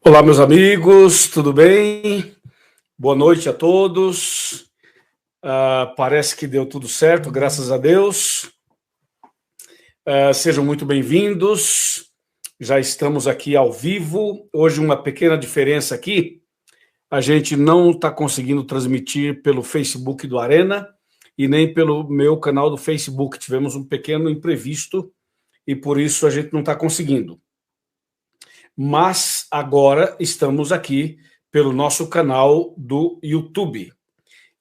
Olá, meus amigos, tudo bem? Boa noite a todos. Parece que deu tudo certo, graças a Deus. Sejam muito bem-vindos. Já estamos aqui ao vivo. Hoje uma pequena diferença aqui. A gente não está conseguindo transmitir pelo Facebook do Arena e nem pelo meu canal do Facebook. Tivemos um pequeno imprevisto e por isso a gente não está conseguindo. Mas agora estamos aqui pelo nosso canal do YouTube.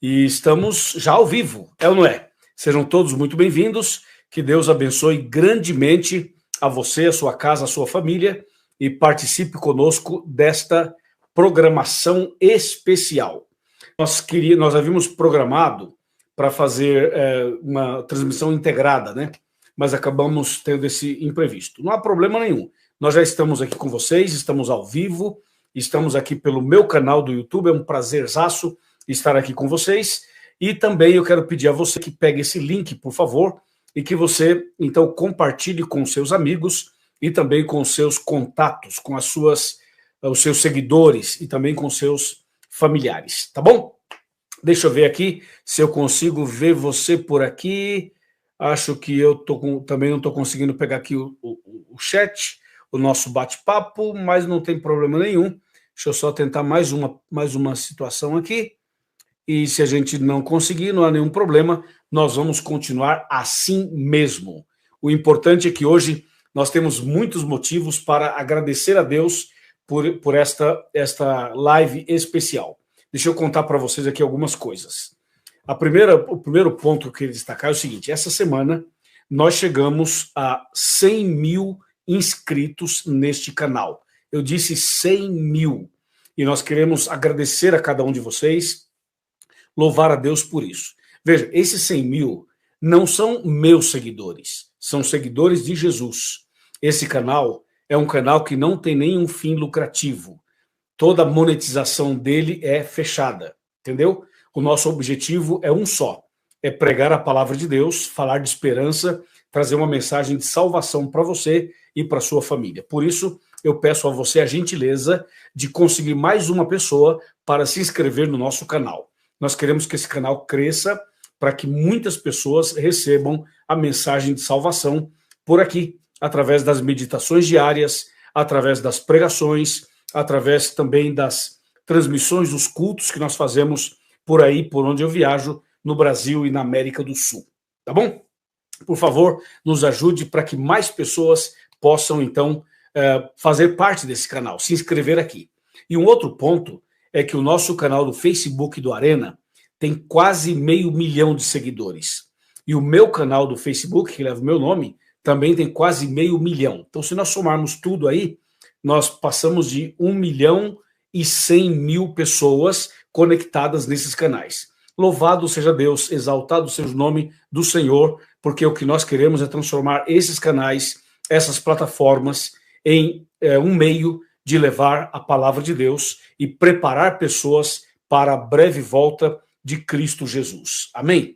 E estamos já ao vivo, é ou não é? Sejam todos muito bem-vindos, que Deus abençoe grandemente a você, a sua casa, a sua família, e participe conosco desta programação especial. Nós havíamos programado para fazer uma transmissão integrada, né? Mas acabamos tendo esse imprevisto. Não há problema nenhum. Nós já estamos aqui com vocês, estamos ao vivo, estamos aqui pelo meu canal do YouTube, é um prazerzaço estar aqui com vocês. E também eu quero pedir a você que pegue esse link, por favor, e que você, então, compartilhe com seus amigos e também com seus contatos, com os seus seguidores e também com seus familiares, tá bom? Deixa eu ver aqui se eu consigo ver você por aqui. Acho que eu também não estou conseguindo pegar aqui o chat, o nosso bate-papo, mas não tem problema nenhum. Deixa eu só tentar mais uma situação aqui. E se a gente não conseguir, não há nenhum problema, nós vamos continuar assim mesmo. O importante é que hoje nós temos muitos motivos para agradecer a Deus por esta live especial. Deixa eu contar para vocês aqui algumas coisas. O primeiro ponto que eu queria destacar é o seguinte: essa semana nós chegamos a 100 mil inscritos neste canal. Eu disse 100 mil. E nós queremos agradecer a cada um de vocês, louvar a Deus por isso. Veja, esses 100 mil não são meus seguidores, são seguidores de Jesus. Esse canal é um canal que não tem nenhum fim lucrativo. Toda a monetização dele é fechada, entendeu? O nosso objetivo é um só, é pregar a palavra de Deus, falar de esperança, trazer uma mensagem de salvação para você e para sua família. Por isso, eu peço a você a gentileza de conseguir mais uma pessoa para se inscrever no nosso canal. Nós queremos que esse canal cresça para que muitas pessoas recebam a mensagem de salvação por aqui, através das meditações diárias, através das pregações, através também das transmissões dos cultos que nós fazemos por aí, por onde eu viajo, no Brasil e na América do Sul. Tá bom? Por favor, nos ajude para que mais pessoas possam, então, fazer parte desse canal, se inscrever aqui. E um outro ponto é que o nosso canal do Facebook do Arena tem quase 500 mil de seguidores. E o meu canal do Facebook, que leva o meu nome, também tem quase 500 mil. Então, se nós somarmos tudo aí, nós passamos de 1.100.000 pessoas conectadas nesses canais. Louvado seja Deus, exaltado seja o nome do Senhor, porque o que nós queremos é transformar esses canais, essas plataformas, em um meio de levar a palavra de Deus e preparar pessoas para a breve volta de Cristo Jesus. Amém?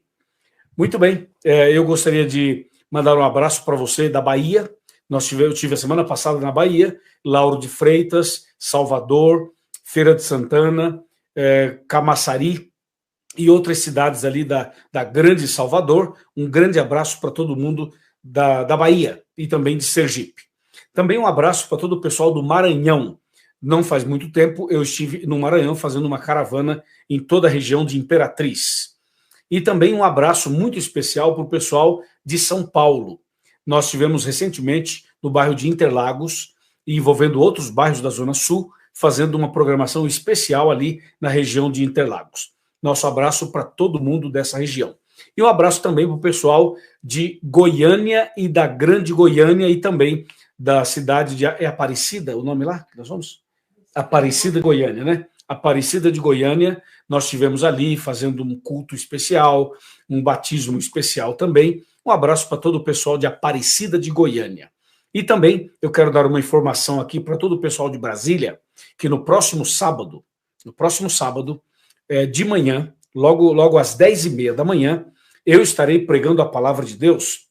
Muito bem, eu gostaria de mandar um abraço para você da Bahia. Eu tive a semana passada na Bahia, Lauro de Freitas, Salvador, Feira de Santana, Camaçari e outras cidades ali da grande Salvador. Um grande abraço para todo mundo da Bahia e também de Sergipe. Também um abraço para todo o pessoal do Maranhão. Não faz muito tempo eu estive no Maranhão fazendo uma caravana em toda a região de Imperatriz. E também um abraço muito especial para o pessoal de São Paulo. Nós estivemos recentemente no bairro de Interlagos, e envolvendo outros bairros da Zona Sul, fazendo uma programação especial ali na região de Interlagos. Nosso abraço para todo mundo dessa região. E um abraço também para o pessoal de Goiânia e da Grande Goiânia e também da cidade de Aparecida, o nome lá que nós vamos? Aparecida, Goiânia, né? Aparecida de Goiânia, nós estivemos ali fazendo um culto especial, um batismo especial também. Um abraço para todo o pessoal de Aparecida de Goiânia. E também eu quero dar uma informação aqui para todo o pessoal de Brasília, que no próximo sábado, de manhã, logo às 10h30 da manhã, eu estarei pregando a palavra de Deus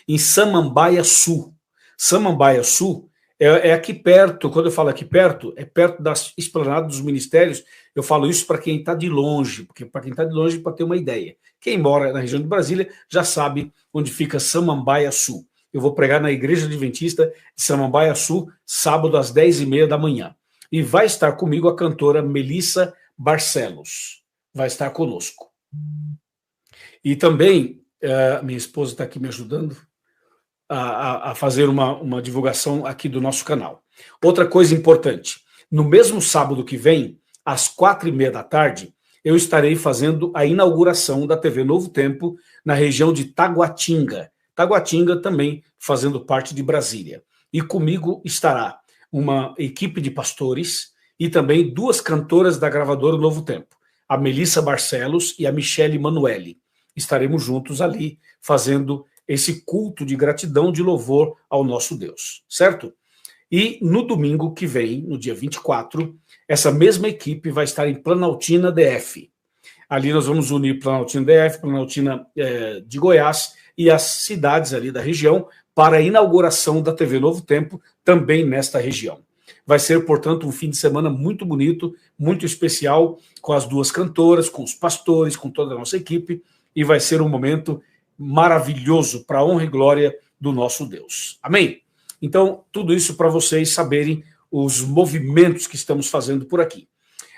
em Samambaia Sul. Samambaia Sul É aqui perto. Quando eu falo aqui perto, é perto da Esplanada dos Ministérios. Eu falo isso para quem está de longe, porque para quem está de longe, para ter uma ideia. Quem mora na região de Brasília já sabe onde fica Samambaia Sul. Eu vou pregar na Igreja Adventista de Samambaia Sul, sábado às 10h30 da manhã. E vai estar comigo a cantora Melissa Barcelos. Vai estar conosco. E também, minha esposa está aqui me ajudando a fazer uma divulgação aqui do nosso canal. Outra coisa importante, no mesmo sábado que vem, às 4h30 da tarde, eu estarei fazendo a inauguração da TV Novo Tempo na região de Taguatinga. Taguatinga também fazendo parte de Brasília. E comigo estará uma equipe de pastores e também 2 cantoras da gravadora Novo Tempo, a Melissa Barcelos e a Michele Manuelli. Estaremos juntos ali fazendo esse culto de gratidão, de louvor ao nosso Deus, certo? E no domingo que vem, no dia 24, essa mesma equipe vai estar em Planaltina DF. Ali nós vamos unir Planaltina DF, Planaltina de Goiás e as cidades ali da região para a inauguração da TV Novo Tempo, também nesta região. Vai ser, portanto, um fim de semana muito bonito, muito especial, com as 2 cantoras, com os pastores, com toda a nossa equipe, e vai ser um momento maravilhoso para a honra e glória do nosso Deus. Amém? Então, tudo isso para vocês saberem os movimentos que estamos fazendo por aqui.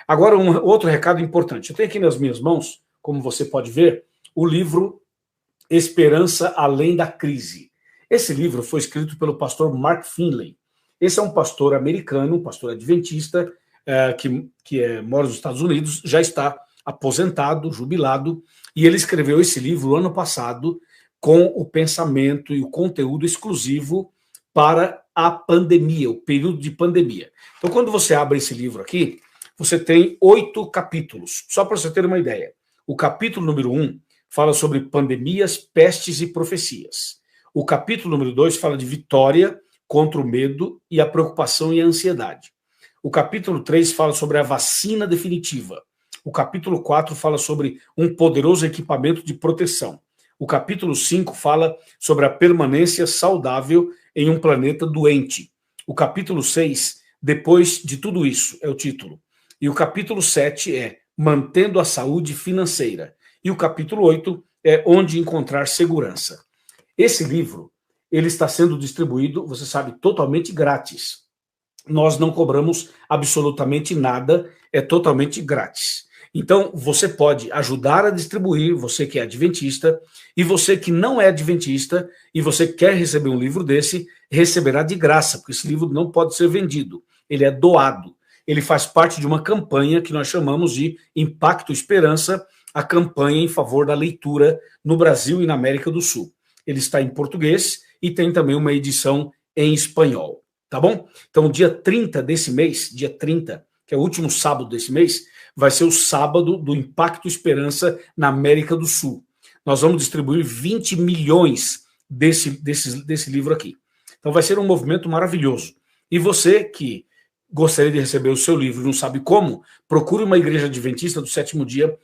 Agora, outro recado importante. Eu tenho aqui nas minhas mãos, como você pode ver, o livro Esperança Além da Crise. Esse livro foi escrito pelo pastor Mark Finley. Esse é um pastor americano, um pastor adventista, que mora nos Estados Unidos, já está aposentado, jubilado, e ele escreveu esse livro ano passado com o pensamento e o conteúdo exclusivo para a pandemia, o período de pandemia. Então, quando você abre esse livro aqui, você tem 8 capítulos, só para você ter uma ideia. O capítulo número 1 fala sobre pandemias, pestes e profecias. O capítulo número 2 fala de vitória contra o medo e a preocupação e a ansiedade. O capítulo 3 fala sobre a vacina definitiva. O capítulo 4 fala sobre um poderoso equipamento de proteção. O capítulo 5 fala sobre a permanência saudável em um planeta doente. O capítulo 6, depois de tudo isso, é o título. E o capítulo 7 é Mantendo a Saúde Financeira. E o capítulo 8 é Onde Encontrar Segurança. Esse livro, ele está sendo distribuído, você sabe, totalmente grátis. Nós não cobramos absolutamente nada, é totalmente grátis. Então, você pode ajudar a distribuir, você que é adventista, e você que não é adventista, e você quer receber um livro desse, receberá de graça, porque esse livro não pode ser vendido, ele é doado. Ele faz parte de uma campanha que nós chamamos de Impacto Esperança, a campanha em favor da leitura no Brasil e na América do Sul. Ele está em português e tem também uma edição em espanhol, tá bom? Então, dia 30 desse mês, dia 30, que é o último sábado desse mês, vai ser o sábado do Impacto Esperança na América do Sul. Nós vamos distribuir 20 milhões desse livro aqui. Então vai ser um movimento maravilhoso. E você que gostaria de receber o seu livro e não sabe como, procure uma igreja adventista do 7º dia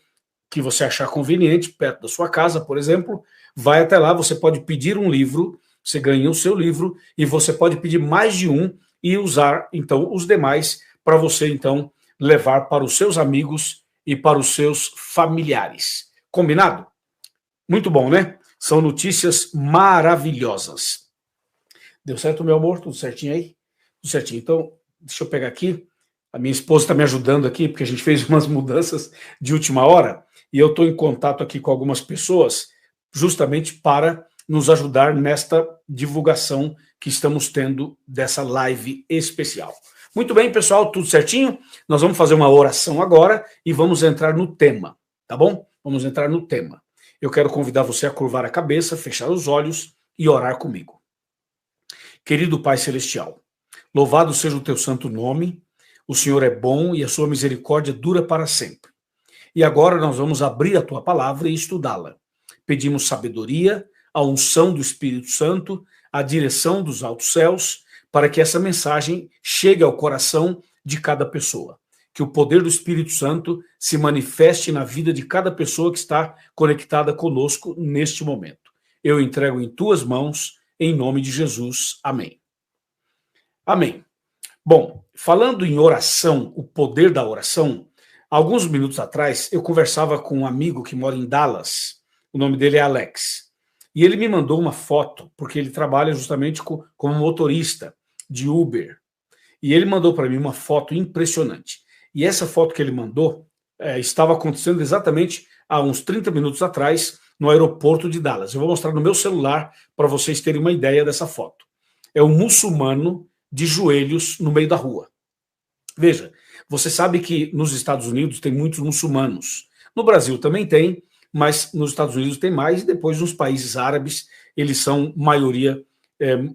que você achar conveniente, perto da sua casa, por exemplo, vai até lá, você pode pedir um livro, você ganha o seu livro, e você pode pedir mais de um e usar, então, os demais para você, então, levar para os seus amigos e para os seus familiares. Combinado? Muito bom, né? São notícias maravilhosas. Deu certo, meu amor? Tudo certinho aí? Tudo certinho. Então, deixa eu pegar aqui. A minha esposa está me ajudando aqui, porque a gente fez umas mudanças de última hora, e eu estou em contato aqui com algumas pessoas, justamente para nos ajudar nesta divulgação que estamos tendo dessa live especial. Muito bem, pessoal, tudo certinho? Nós vamos fazer uma oração agora e vamos entrar no tema, tá bom? Vamos entrar no tema. Eu quero convidar você a curvar a cabeça, fechar os olhos e orar comigo. Querido Pai Celestial, louvado seja o teu santo nome, o Senhor é bom e a sua misericórdia dura para sempre. E agora nós vamos abrir a tua palavra e estudá-la. Pedimos sabedoria, a unção do Espírito Santo, a direção dos altos céus, para que essa mensagem chegue ao coração de cada pessoa. Que o poder do Espírito Santo se manifeste na vida de cada pessoa que está conectada conosco neste momento. Eu entrego em tuas mãos, em nome de Jesus. Amém. Amém. Bom, falando em oração, o poder da oração, alguns minutos atrás eu conversava com um amigo que mora em Dallas, o nome dele é Alex, e ele me mandou uma foto, porque ele trabalha justamente como motorista de Uber, e ele mandou para mim uma foto impressionante. E essa foto que ele mandou estava acontecendo exatamente há uns 30 minutos atrás, no aeroporto de Dallas. Eu vou mostrar no meu celular para vocês terem uma ideia dessa foto. É um muçulmano de joelhos no meio da rua. Veja, você sabe que nos Estados Unidos tem muitos muçulmanos. No Brasil também tem, mas nos Estados Unidos tem mais, e depois nos países árabes eles são maioria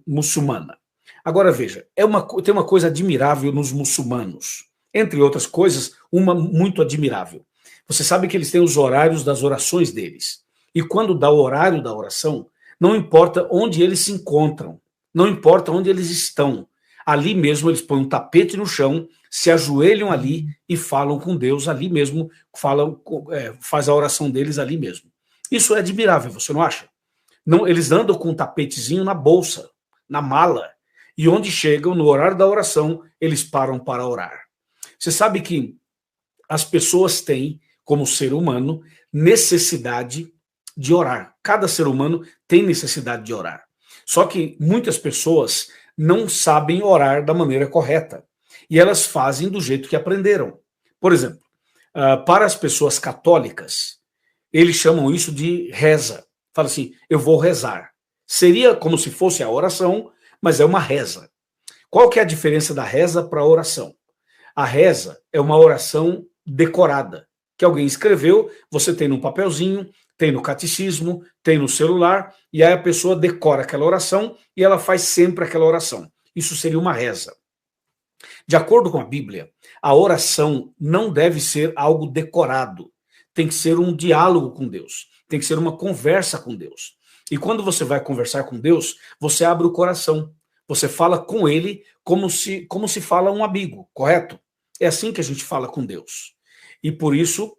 muçulmana. Agora veja, tem uma coisa admirável nos muçulmanos, entre outras coisas, uma muito admirável. Você sabe que eles têm os horários das orações deles. E quando dá o horário da oração, não importa onde eles se encontram, não importa onde eles estão, ali mesmo eles põem um tapete no chão, se ajoelham ali e falam com Deus ali mesmo, faz a oração deles ali mesmo. Isso é admirável, você não acha? Não, eles andam com um tapetezinho na bolsa, na mala, e onde chegam, no horário da oração, eles param para orar. Você sabe que as pessoas têm, como ser humano, necessidade de orar. Cada ser humano tem necessidade de orar. Só que muitas pessoas não sabem orar da maneira correta. E elas fazem do jeito que aprenderam. Por exemplo, para as pessoas católicas, eles chamam isso de reza. Fala assim, eu vou rezar. Seria como se fosse a oração, mas é uma reza. Qual que é a diferença da reza para a oração? A reza é uma oração decorada, que alguém escreveu, você tem num papelzinho, tem no catecismo, tem no celular, e aí a pessoa decora aquela oração e ela faz sempre aquela oração. Isso seria uma reza. De acordo com a Bíblia, a oração não deve ser algo decorado. Tem que ser um diálogo com Deus. Tem que ser uma conversa com Deus. E quando você vai conversar com Deus, você abre o coração. Você fala com Ele como se fala um amigo, correto? É assim que a gente fala com Deus. E por isso,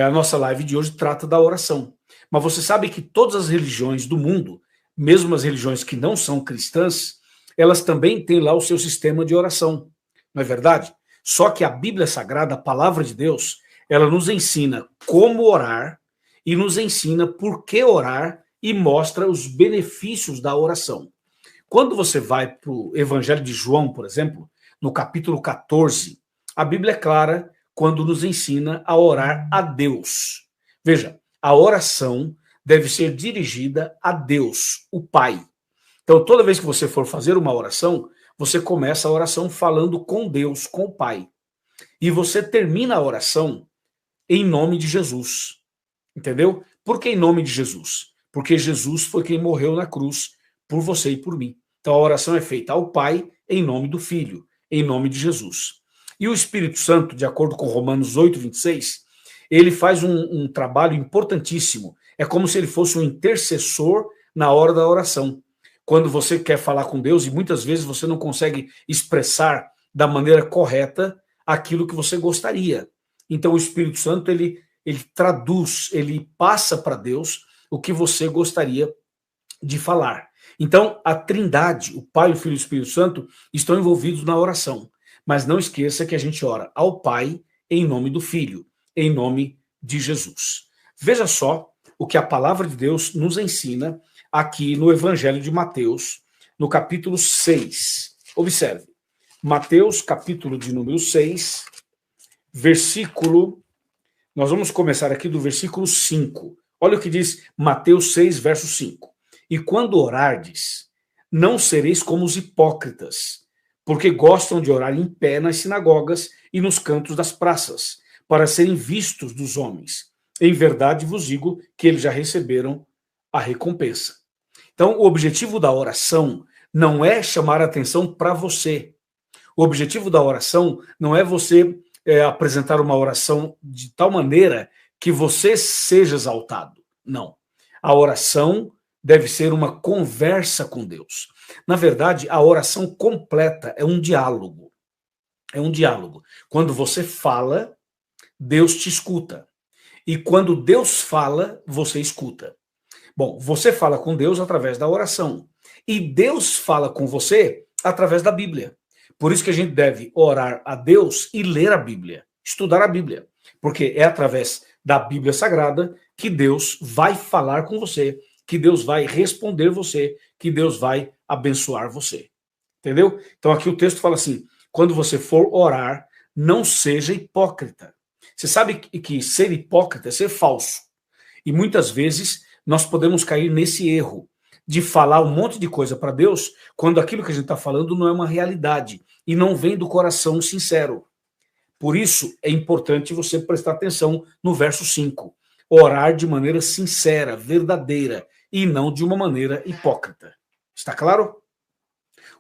a nossa live de hoje trata da oração. Mas você sabe que todas as religiões do mundo, mesmo as religiões que não são cristãs, elas também têm lá o seu sistema de oração. Não é verdade? Só que a Bíblia Sagrada, a palavra de Deus, ela nos ensina como orar e nos ensina por que orar e mostra os benefícios da oração. Quando você vai para o Evangelho de João, por exemplo, no capítulo 14, a Bíblia é clara quando nos ensina a orar a Deus. Veja, a oração deve ser dirigida a Deus, o Pai. Então, toda vez que você for fazer uma oração, você começa a oração falando com Deus, com o Pai. E você termina a oração em nome de Jesus. Entendeu? Por que em nome de Jesus? Porque Jesus foi quem morreu na cruz por você e por mim. Então, a oração é feita ao Pai em nome do Filho, em nome de Jesus. E o Espírito Santo, de acordo com Romanos 8, 26, ele faz um trabalho importantíssimo. É como se ele fosse um intercessor na hora da oração. Quando você quer falar com Deus e muitas vezes você não consegue expressar da maneira correta aquilo que você gostaria. Então o Espírito Santo, ele traduz, ele passa para Deus o que você gostaria de falar. Então a Trindade, o Pai, o Filho e o Espírito Santo, estão envolvidos na oração. Mas não esqueça que a gente ora ao Pai em nome do Filho, em nome de Jesus. Veja só o que a palavra de Deus nos ensina aqui no Evangelho de Mateus, no capítulo 6. Observe, Mateus, capítulo de número 6, versículo... Nós vamos começar aqui do versículo 5. Olha o que diz Mateus 6, verso 5. E quando orardes, não sereis como os hipócritas, porque gostam de orar em pé nas sinagogas e nos cantos das praças, para serem vistos dos homens. Em verdade vos digo que eles já receberam a recompensa. Então, o objetivo da oração não é chamar a atenção para você. O objetivo da oração não é você apresentar uma oração de tal maneira que você seja exaltado. Não. A oração deve ser uma conversa com Deus. Na verdade, a oração completa é um diálogo. É um diálogo. Quando você fala, Deus te escuta. E quando Deus fala, você escuta. Bom, você fala com Deus através da oração. E Deus fala com você através da Bíblia. Por isso que a gente deve orar a Deus e ler a Bíblia, estudar a Bíblia, porque é através da Bíblia Sagrada que Deus vai falar com você, que Deus vai responder você, que Deus vai abençoar você. Entendeu? Então aqui o texto fala assim, quando você for orar, não seja hipócrita. Você sabe que ser hipócrita é ser falso. E muitas vezes nós podemos cair nesse erro de falar um monte de coisa para Deus quando aquilo que a gente está falando não é uma realidade e não vem do coração sincero. Por isso é importante você prestar atenção no verso 5. Orar de maneira sincera, verdadeira e não de uma maneira hipócrita. Está claro?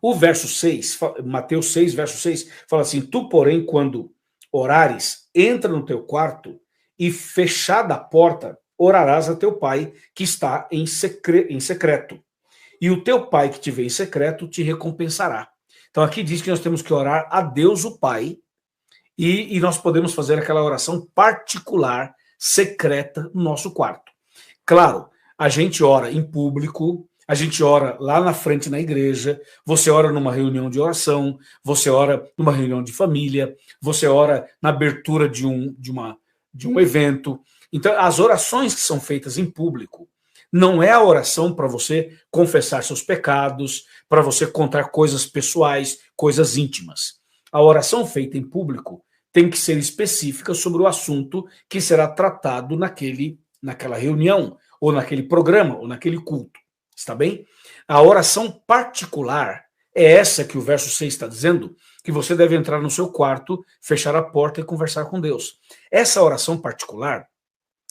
O verso 6, Mateus 6, verso 6, fala assim, tu, porém, quando orares, entra no teu quarto e, fechada a porta, orarás a teu pai que está em secreto. E o teu pai que te vê em secreto te recompensará. Então aqui diz que nós temos que orar a Deus o Pai e nós podemos fazer aquela oração particular, secreta, no nosso quarto. Claro, a gente ora em público, a gente ora lá na frente na igreja, você ora numa reunião de oração, você ora numa reunião de família, você ora na abertura de um evento. Então, as orações que são feitas em público não é a oração para você confessar seus pecados, para você contar coisas pessoais, coisas íntimas. A oração feita em público tem que ser específica sobre o assunto que será tratado naquela reunião, ou naquele programa, ou naquele culto. Está bem? A oração particular é essa que o verso 6 está dizendo, que você deve entrar no seu quarto, fechar a porta e conversar com Deus. Essa oração particular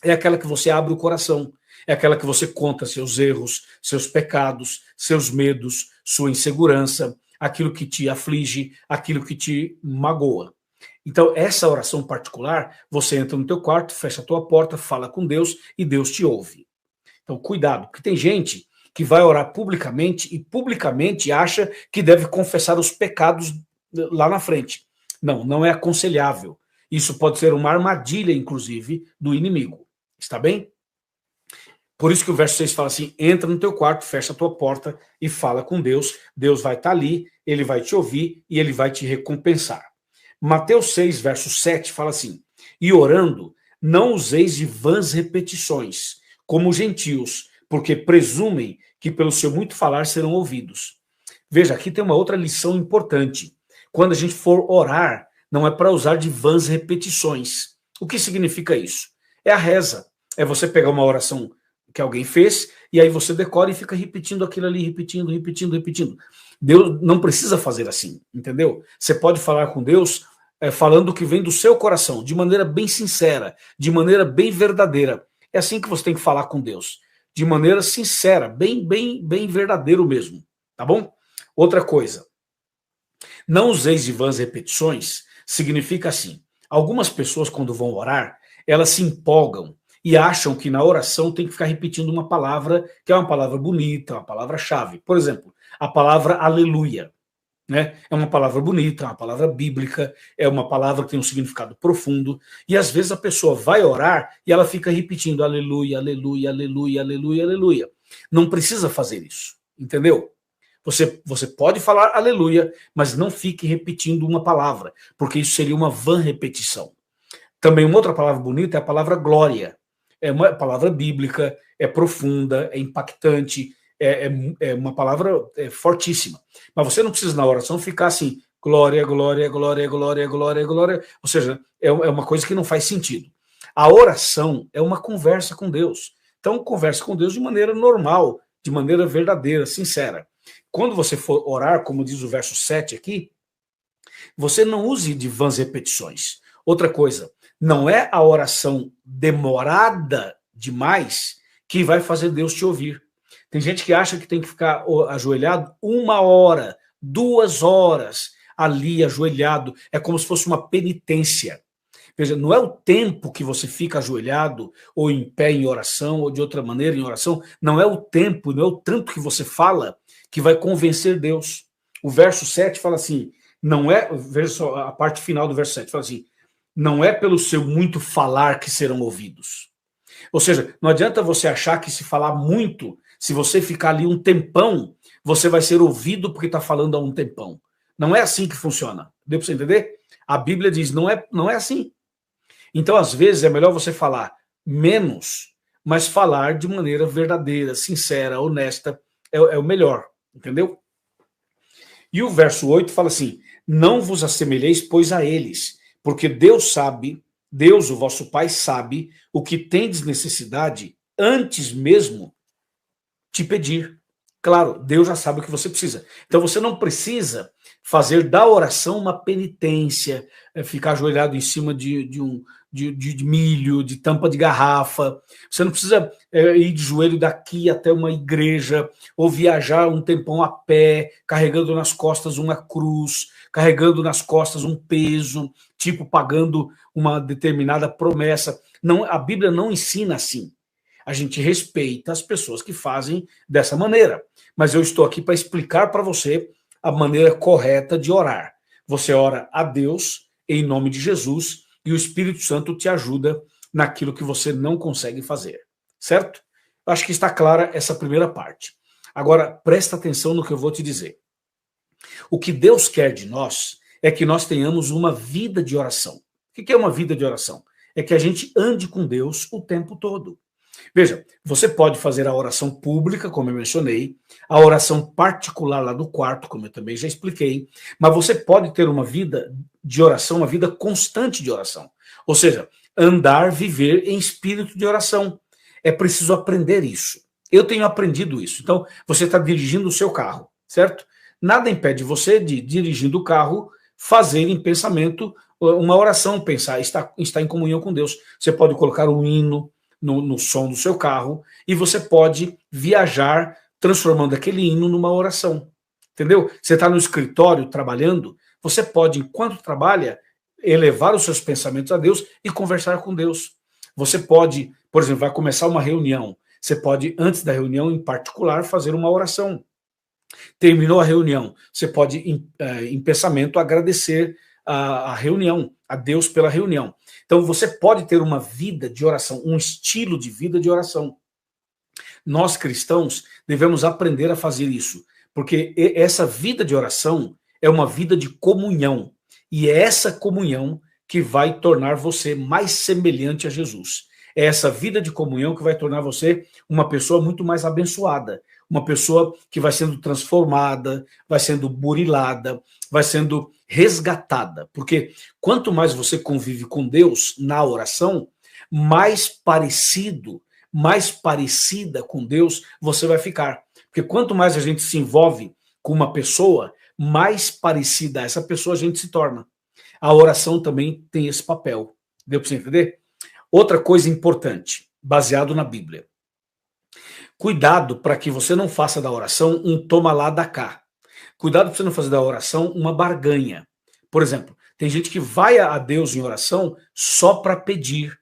é aquela que você abre o coração, é aquela que você conta seus erros, seus pecados, seus medos, sua insegurança, aquilo que te aflige, aquilo que te magoa. Então, essa oração particular, você entra no teu quarto, fecha a tua porta, fala com Deus e Deus te ouve. Então, cuidado, porque tem gente que vai orar publicamente e publicamente acha que deve confessar os pecados lá na frente. Não, não é aconselhável. Isso pode ser uma armadilha, inclusive, do inimigo. Está bem? Por isso que o verso 6 fala assim, entra no teu quarto, fecha a tua porta e fala com Deus. Deus vai estar ali, ele vai te ouvir e ele vai te recompensar. Mateus 6, verso 7 fala assim, e orando, não useis de vãs repetições, como os gentios, porque presumem que pelo seu muito falar serão ouvidos. Veja, aqui tem uma outra lição importante. Quando a gente for orar, não é para usar de vãs repetições. O que significa isso? É a reza. É você pegar uma oração que alguém fez e aí você decora e fica repetindo aquilo ali, repetindo, repetindo, repetindo. Deus não precisa fazer assim, entendeu? Você pode falar com Deus falando o que vem do seu coração, de maneira bem sincera, de maneira bem verdadeira. É assim que você tem que falar com Deus, de maneira sincera, bem verdadeiro mesmo, tá bom? Outra coisa, não useis de vãs repetições, significa assim, algumas pessoas quando vão orar, elas se empolgam e acham que na oração tem que ficar repetindo uma palavra que é uma palavra bonita, uma palavra-chave. Por exemplo, a palavra aleluia. Né? É uma palavra bonita, é uma palavra bíblica, é uma palavra que tem um significado profundo, e às vezes a pessoa vai orar e ela fica repetindo aleluia, aleluia, aleluia, aleluia, aleluia. Não precisa fazer isso, entendeu? Você pode falar aleluia, mas não fique repetindo uma palavra, porque isso seria uma vã repetição. Também uma outra palavra bonita é a palavra glória. É uma palavra bíblica, é profunda, é impactante, é uma palavra fortíssima. Mas você não precisa na oração ficar assim, glória, glória, glória, glória, glória, glória. Ou seja, é uma coisa que não faz sentido. A oração é uma conversa com Deus. Então, converse com Deus de maneira normal, de maneira verdadeira, sincera. Quando você for orar, como diz o verso 7 aqui, você não use de vãs repetições. Outra coisa, não é a oração demorada demais que vai fazer Deus te ouvir. Tem gente que acha que tem que ficar ajoelhado 1 hora, 2 horas ali ajoelhado. É como se fosse uma penitência. Veja, não é o tempo que você fica ajoelhado ou em pé em oração ou de outra maneira em oração. Não é o tempo, não é o tanto que você fala que vai convencer Deus. O verso 7 fala assim, não é, veja só a parte final do verso 7, fala assim, não é pelo seu muito falar que serão ouvidos. Ou seja, não adianta você achar que se falar muito, se você ficar ali um tempão, você vai ser ouvido porque está falando há um tempão. Não é assim que funciona. Deu para você entender? A Bíblia diz, não é assim. Então, às vezes, é melhor você falar menos, mas falar de maneira verdadeira, sincera, honesta, é o melhor, entendeu? E o verso 8 fala assim, não vos assemelheis, pois, a eles, porque Deus sabe, Deus, o vosso Pai, sabe o que tendes necessidade antes mesmo te pedir. Claro, Deus já sabe o que você precisa. Então você não precisa fazer da oração uma penitência, ficar ajoelhado em cima de milho, de tampa de garrafa. Você não precisa ir de joelho daqui até uma igreja, ou viajar um tempão a pé, carregando nas costas uma cruz, carregando nas costas um peso, tipo pagando uma determinada promessa. Não, a Bíblia não ensina assim. A gente respeita as pessoas que fazem dessa maneira. Mas eu estou aqui para explicar para você a maneira correta de orar. Você ora a Deus em nome de Jesus e o Espírito Santo te ajuda naquilo que você não consegue fazer. Certo? Acho que está clara essa primeira parte. Agora, presta atenção no que eu vou te dizer. O que Deus quer de nós é que nós tenhamos uma vida de oração. O que é uma vida de oração? É que a gente ande com Deus o tempo todo. Veja, você pode fazer a oração pública, como eu mencionei, a oração particular lá do quarto, como eu também já expliquei, mas você pode ter uma vida de oração, uma vida constante de oração. Ou seja, andar, viver em espírito de oração. É preciso aprender isso. Eu tenho aprendido isso. Então, você está dirigindo o seu carro, certo? Nada impede você de, dirigindo o carro, fazer em pensamento uma oração, pensar, estar em comunhão com Deus. Você pode colocar um hino no som do seu carro, e você pode viajar transformando aquele hino numa oração. Entendeu? Você está no escritório trabalhando, você pode, enquanto trabalha, elevar os seus pensamentos a Deus e conversar com Deus. Você pode, por exemplo, vai começar uma reunião, você pode, antes da reunião, em particular, fazer uma oração. Terminou a reunião, você pode, em pensamento, agradecer a reunião, a Deus pela reunião. Então você pode ter uma vida de oração, um estilo de vida de oração. Nós cristãos devemos aprender a fazer isso, porque essa vida de oração é uma vida de comunhão, e é essa comunhão que vai tornar você mais semelhante a Jesus. É essa vida de comunhão que vai tornar você uma pessoa muito mais abençoada, uma pessoa que vai sendo transformada, vai sendo burilada, vai sendo resgatada. Porque quanto mais você convive com Deus na oração, mais parecido, mais parecida com Deus você vai ficar. Porque quanto mais a gente se envolve com uma pessoa, mais parecida a essa pessoa a gente se torna. A oração também tem esse papel. Deu para você entender? Outra coisa importante, baseado na Bíblia. Cuidado para que você não faça da oração um toma lá da cá. Cuidado para você não fazer da oração uma barganha. Por exemplo, tem gente que vai a Deus em oração só para pedir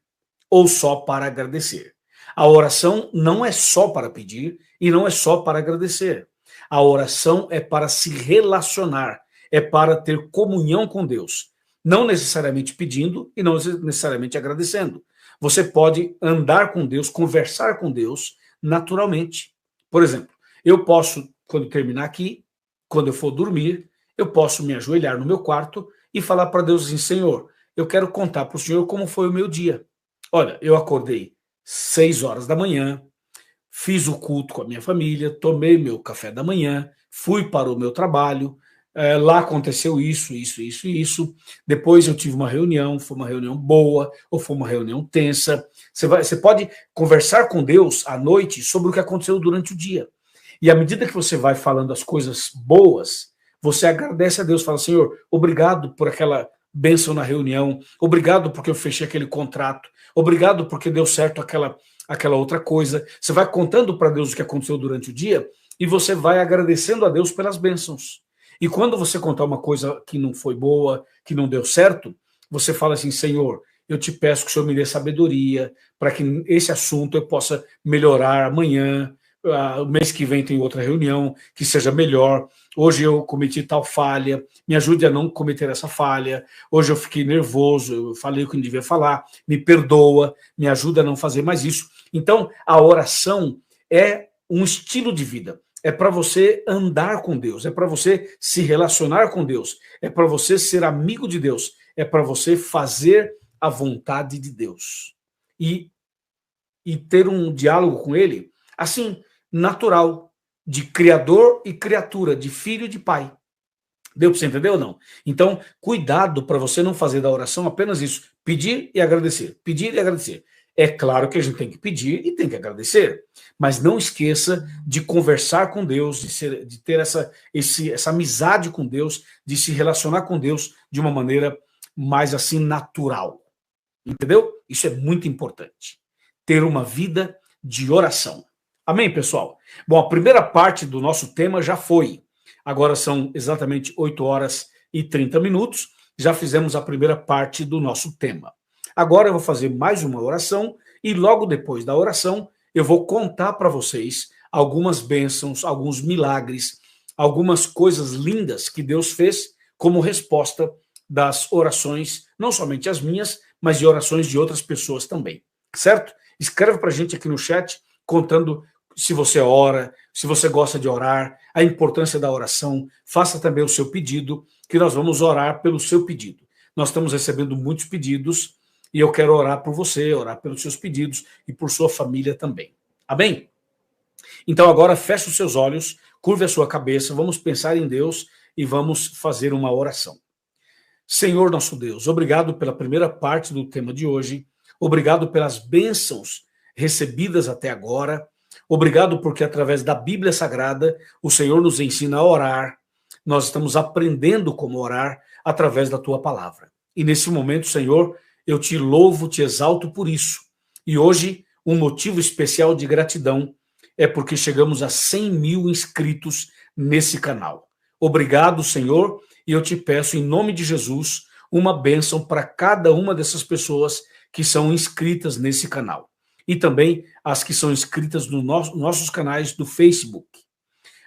ou só para agradecer. A oração não é só para pedir e não é só para agradecer. A oração é para se relacionar, é para ter comunhão com Deus. Não necessariamente pedindo e não necessariamente agradecendo. Você pode andar com Deus, conversar com Deus naturalmente. Por exemplo, eu posso, quando terminar aqui, quando eu for dormir, eu posso me ajoelhar no meu quarto e falar para Deus assim, Senhor, eu quero contar para o Senhor como foi o meu dia. Olha, eu acordei 6 horas da manhã, fiz o culto com a minha família, tomei meu café da manhã, fui para o meu trabalho, lá aconteceu isso, isso, isso e isso. Depois eu tive uma reunião, foi uma reunião boa ou foi uma reunião tensa. Você pode conversar com Deus à noite sobre o que aconteceu durante o dia. E à medida que você vai falando as coisas boas, você agradece a Deus, fala, Senhor, obrigado por aquela bênção na reunião, obrigado porque eu fechei aquele contrato, obrigado porque deu certo aquela outra coisa. Você vai contando para Deus o que aconteceu durante o dia e você vai agradecendo a Deus pelas bênçãos. E quando você contar uma coisa que não foi boa, que não deu certo, você fala assim, Senhor, eu te peço que o Senhor me dê sabedoria para que esse assunto eu possa melhorar amanhã, o mês que vem tem outra reunião, que seja melhor. Hoje eu cometi tal falha, me ajude a não cometer essa falha. Hoje eu fiquei nervoso, eu falei o que não devia falar, me perdoa, me ajuda a não fazer mais isso. Então, a oração é um estilo de vida. é para você andar com Deus, é para você se relacionar com Deus, é para você ser amigo de Deus, é para você fazer a vontade de Deus. E ter um diálogo com Ele, assim, natural, de criador e criatura, de filho e de pai. Deu para você entender ou não? Então, cuidado para você não fazer da oração apenas isso, pedir e agradecer, pedir e agradecer. É claro que a gente tem que pedir e tem que agradecer, mas não esqueça de conversar com Deus, de ter essa amizade com Deus, de se relacionar com Deus de uma maneira mais assim natural. Entendeu? Isso é muito importante. Ter uma vida de oração. Amém, pessoal? Bom, a primeira parte do nosso tema já foi. Agora são exatamente 8 horas e 30 minutos. Já fizemos a primeira parte do nosso tema. Agora eu vou fazer mais uma oração e logo depois da oração eu vou contar para vocês algumas bênçãos, alguns milagres, algumas coisas lindas que Deus fez como resposta das orações, não somente as minhas, mas de orações de outras pessoas também, certo? Escreve para a gente aqui no chat, contando se você ora, se você gosta de orar, a importância da oração, faça também o seu pedido, que nós vamos orar pelo seu pedido. Nós estamos recebendo muitos pedidos e eu quero orar por você, orar pelos seus pedidos e por sua família também. Amém? Então agora feche os seus olhos, curve a sua cabeça, vamos pensar em Deus e vamos fazer uma oração. Senhor nosso Deus, obrigado pela primeira parte do tema de hoje, obrigado pelas bênçãos recebidas até agora, obrigado porque através da Bíblia Sagrada o Senhor nos ensina a orar, nós estamos aprendendo como orar através da Tua palavra. E nesse momento, Senhor, eu te louvo, te exalto por isso. E hoje, um motivo especial de gratidão é porque chegamos a 100 mil inscritos nesse canal. Obrigado, Senhor, e eu te peço, em nome de Jesus, uma bênção para cada uma dessas pessoas que são inscritas nesse canal. E também as que são inscritas nos nossos canais do Facebook.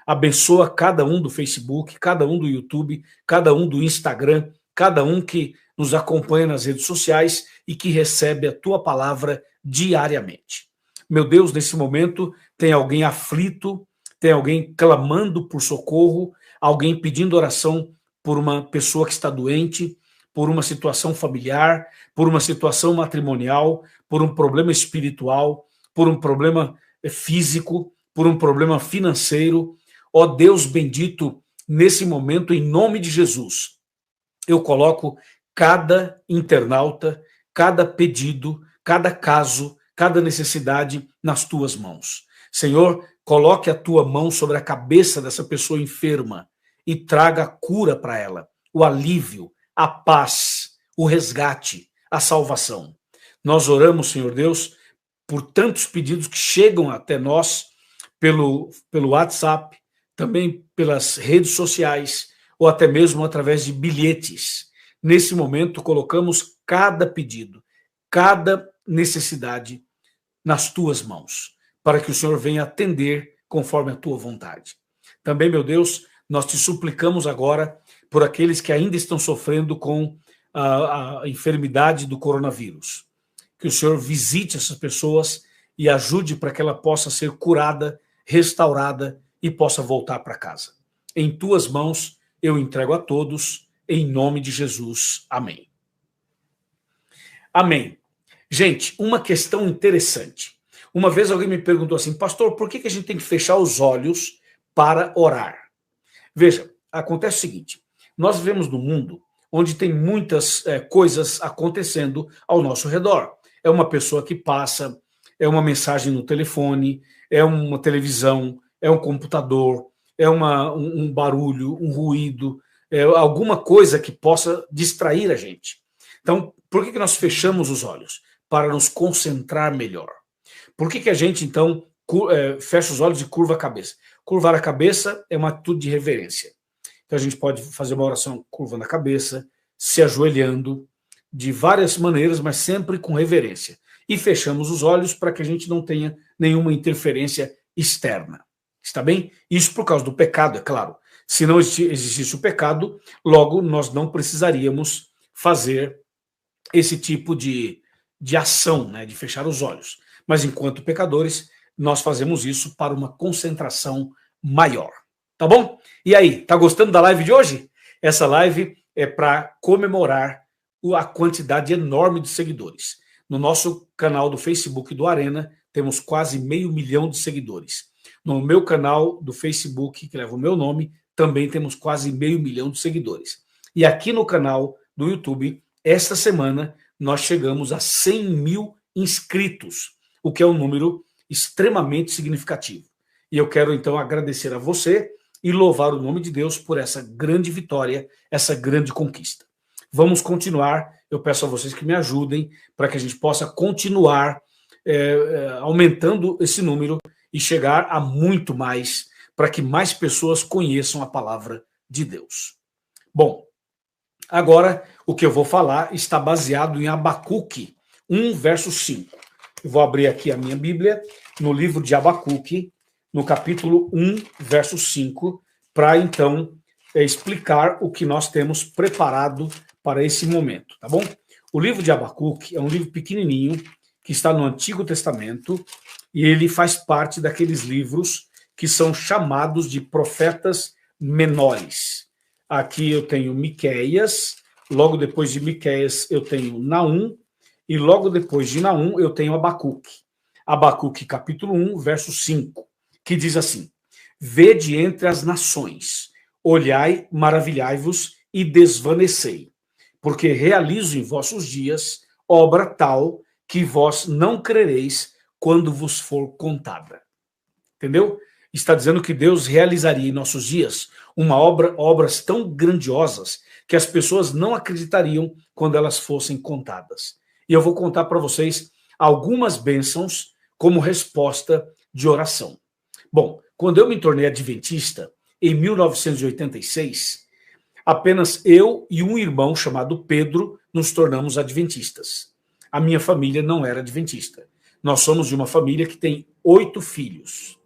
Abençoa cada um do Facebook, cada um do YouTube, cada um do Instagram, cada um que nos acompanha nas redes sociais e que recebe a tua palavra diariamente. Meu Deus, nesse momento tem alguém aflito, tem alguém clamando por socorro, alguém pedindo oração por uma pessoa que está doente, por uma situação familiar, por uma situação matrimonial, por um problema espiritual, por um problema físico, por um problema financeiro. Ó Deus bendito, nesse momento, em nome de Jesus, eu coloco cada internauta, cada pedido, cada caso, cada necessidade nas tuas mãos. Senhor, coloque a tua mão sobre a cabeça dessa pessoa enferma e traga a cura para ela, o alívio, a paz, o resgate, a salvação. Nós oramos, Senhor Deus, por tantos pedidos que chegam até nós pelo WhatsApp, também pelas redes sociais ou até mesmo através de bilhetes. Nesse momento, colocamos cada pedido, cada necessidade nas tuas mãos, para que o Senhor venha atender conforme a tua vontade. Também, meu Deus, nós te suplicamos agora por aqueles que ainda estão sofrendo com a enfermidade do coronavírus. Que o Senhor visite essas pessoas e ajude para que ela possa ser curada, restaurada e possa voltar para casa. Em tuas mãos eu entrego a todos, em nome de Jesus. Amém. Amém. Gente, uma questão interessante. Uma vez alguém me perguntou assim, pastor, por que a gente tem que fechar os olhos para orar? Veja, acontece o seguinte, nós vivemos num mundo onde tem muitas coisas acontecendo ao nosso redor. É uma pessoa que passa, é uma mensagem no telefone, é uma televisão, é um computador, é um barulho, um ruído, é alguma coisa que possa distrair a gente. Então, por que nós fechamos os olhos? Para nos concentrar melhor. Por que a gente, então, fecha os olhos e curva a cabeça? Curvar a cabeça é uma atitude de reverência. Então, a gente pode fazer uma oração curvando a cabeça, se ajoelhando, de várias maneiras, mas sempre com reverência. E fechamos os olhos para que a gente não tenha nenhuma interferência externa. Está bem? Isso por causa do pecado, é claro. Se não existisse o pecado, logo nós não precisaríamos fazer esse tipo de ação, né, de fechar os olhos. Mas enquanto pecadores, nós fazemos isso para uma concentração maior. Tá bom? E aí, tá gostando da live de hoje? Essa live é para comemorar a quantidade enorme de seguidores. No nosso canal do Facebook do Arena, temos quase 500 mil de seguidores. No meu canal do Facebook, que leva o meu nome, também temos quase 500 mil de seguidores. E aqui no canal do YouTube, esta semana, nós chegamos a 100 mil inscritos, o que é um número extremamente significativo. E eu quero, então, agradecer a você e louvar o nome de Deus por essa grande vitória, essa grande conquista. Vamos continuar, eu peço a vocês que me ajudem para que a gente possa continuar aumentando esse número e chegar a muito mais, para que mais pessoas conheçam a palavra de Deus. Bom, agora o que eu vou falar está baseado em Abacuque 1, verso 5. Eu vou abrir aqui a minha Bíblia, no livro de Abacuque, no capítulo 1, verso 5, para então explicar o que nós temos preparado para esse momento, tá bom? O livro de Abacuque é um livro pequenininho, que está no Antigo Testamento, e ele faz parte daqueles livros que são chamados de profetas menores. Aqui eu tenho Miqueias, logo depois de Miqueias eu tenho Naum, e logo depois de Naum eu tenho Abacuque. Abacuque capítulo 1, verso 5, que diz assim: Vede entre as nações, olhai, maravilhai-vos e desvanecei, porque realizo em vossos dias obra tal que vós não crereis quando vos for contada. Entendeu? Está dizendo que Deus realizaria em nossos dias obras tão grandiosas que as pessoas não acreditariam quando elas fossem contadas. E eu vou contar para vocês algumas bênçãos como resposta de oração. Bom, quando eu me tornei adventista, em 1986, apenas eu e um irmão chamado Pedro nos tornamos adventistas. A minha família não era adventista. Nós somos de uma família que tem 8 filhos.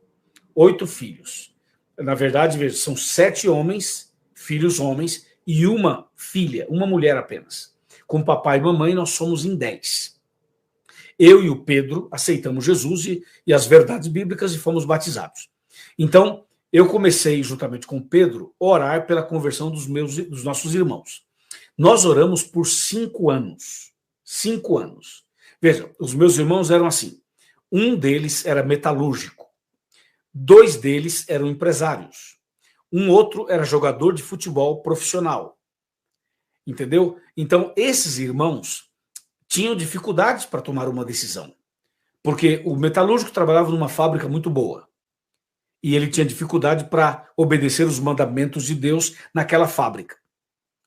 8 filhos. Na verdade, veja, são 7 homens, filhos homens, e uma filha, uma mulher apenas. Com papai e mamãe, nós somos em 10. Eu e o Pedro aceitamos Jesus e as verdades bíblicas e fomos batizados. Então, eu comecei, juntamente com o Pedro, a orar pela conversão dos nossos irmãos. Nós oramos por 5 anos. 5 anos. Veja, os meus irmãos eram assim. Um deles era metalúrgico. 2 deles eram empresários. Um outro era jogador de futebol profissional. Entendeu? Então, esses irmãos tinham dificuldades para tomar uma decisão. Porque o metalúrgico trabalhava numa fábrica muito boa. E ele tinha dificuldade para obedecer os mandamentos de Deus naquela fábrica.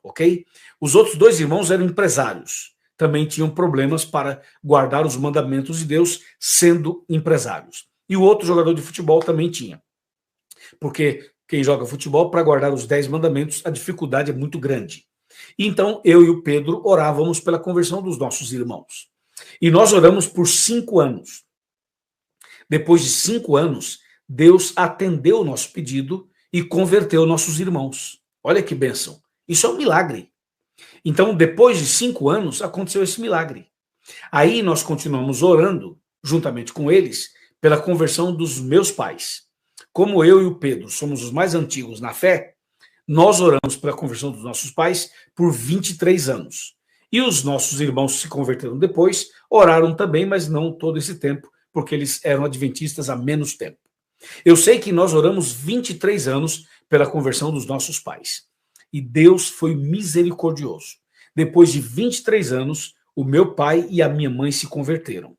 Ok? Os outros 2 irmãos eram empresários. Também tinham problemas para guardar os mandamentos de Deus sendo empresários. E o outro jogador de futebol também tinha. Porque quem joga futebol, para guardar os 10 mandamentos, a dificuldade é muito grande. Então, eu e o Pedro orávamos pela conversão dos nossos irmãos. E nós oramos por 5 anos. Depois de 5 anos, Deus atendeu o nosso pedido e converteu nossos irmãos. Olha que bênção. Isso é um milagre. Então, depois de 5 anos, aconteceu esse milagre. Aí nós continuamos orando, juntamente com eles, pela conversão dos meus pais. Como eu e o Pedro somos os mais antigos na fé, nós oramos pela conversão dos nossos pais por 23 anos. E os nossos irmãos se converteram depois, oraram também, mas não todo esse tempo, porque eles eram adventistas há menos tempo. Eu sei que nós oramos 23 anos pela conversão dos nossos pais. E Deus foi misericordioso. Depois de 23 anos, o meu pai e a minha mãe se converteram.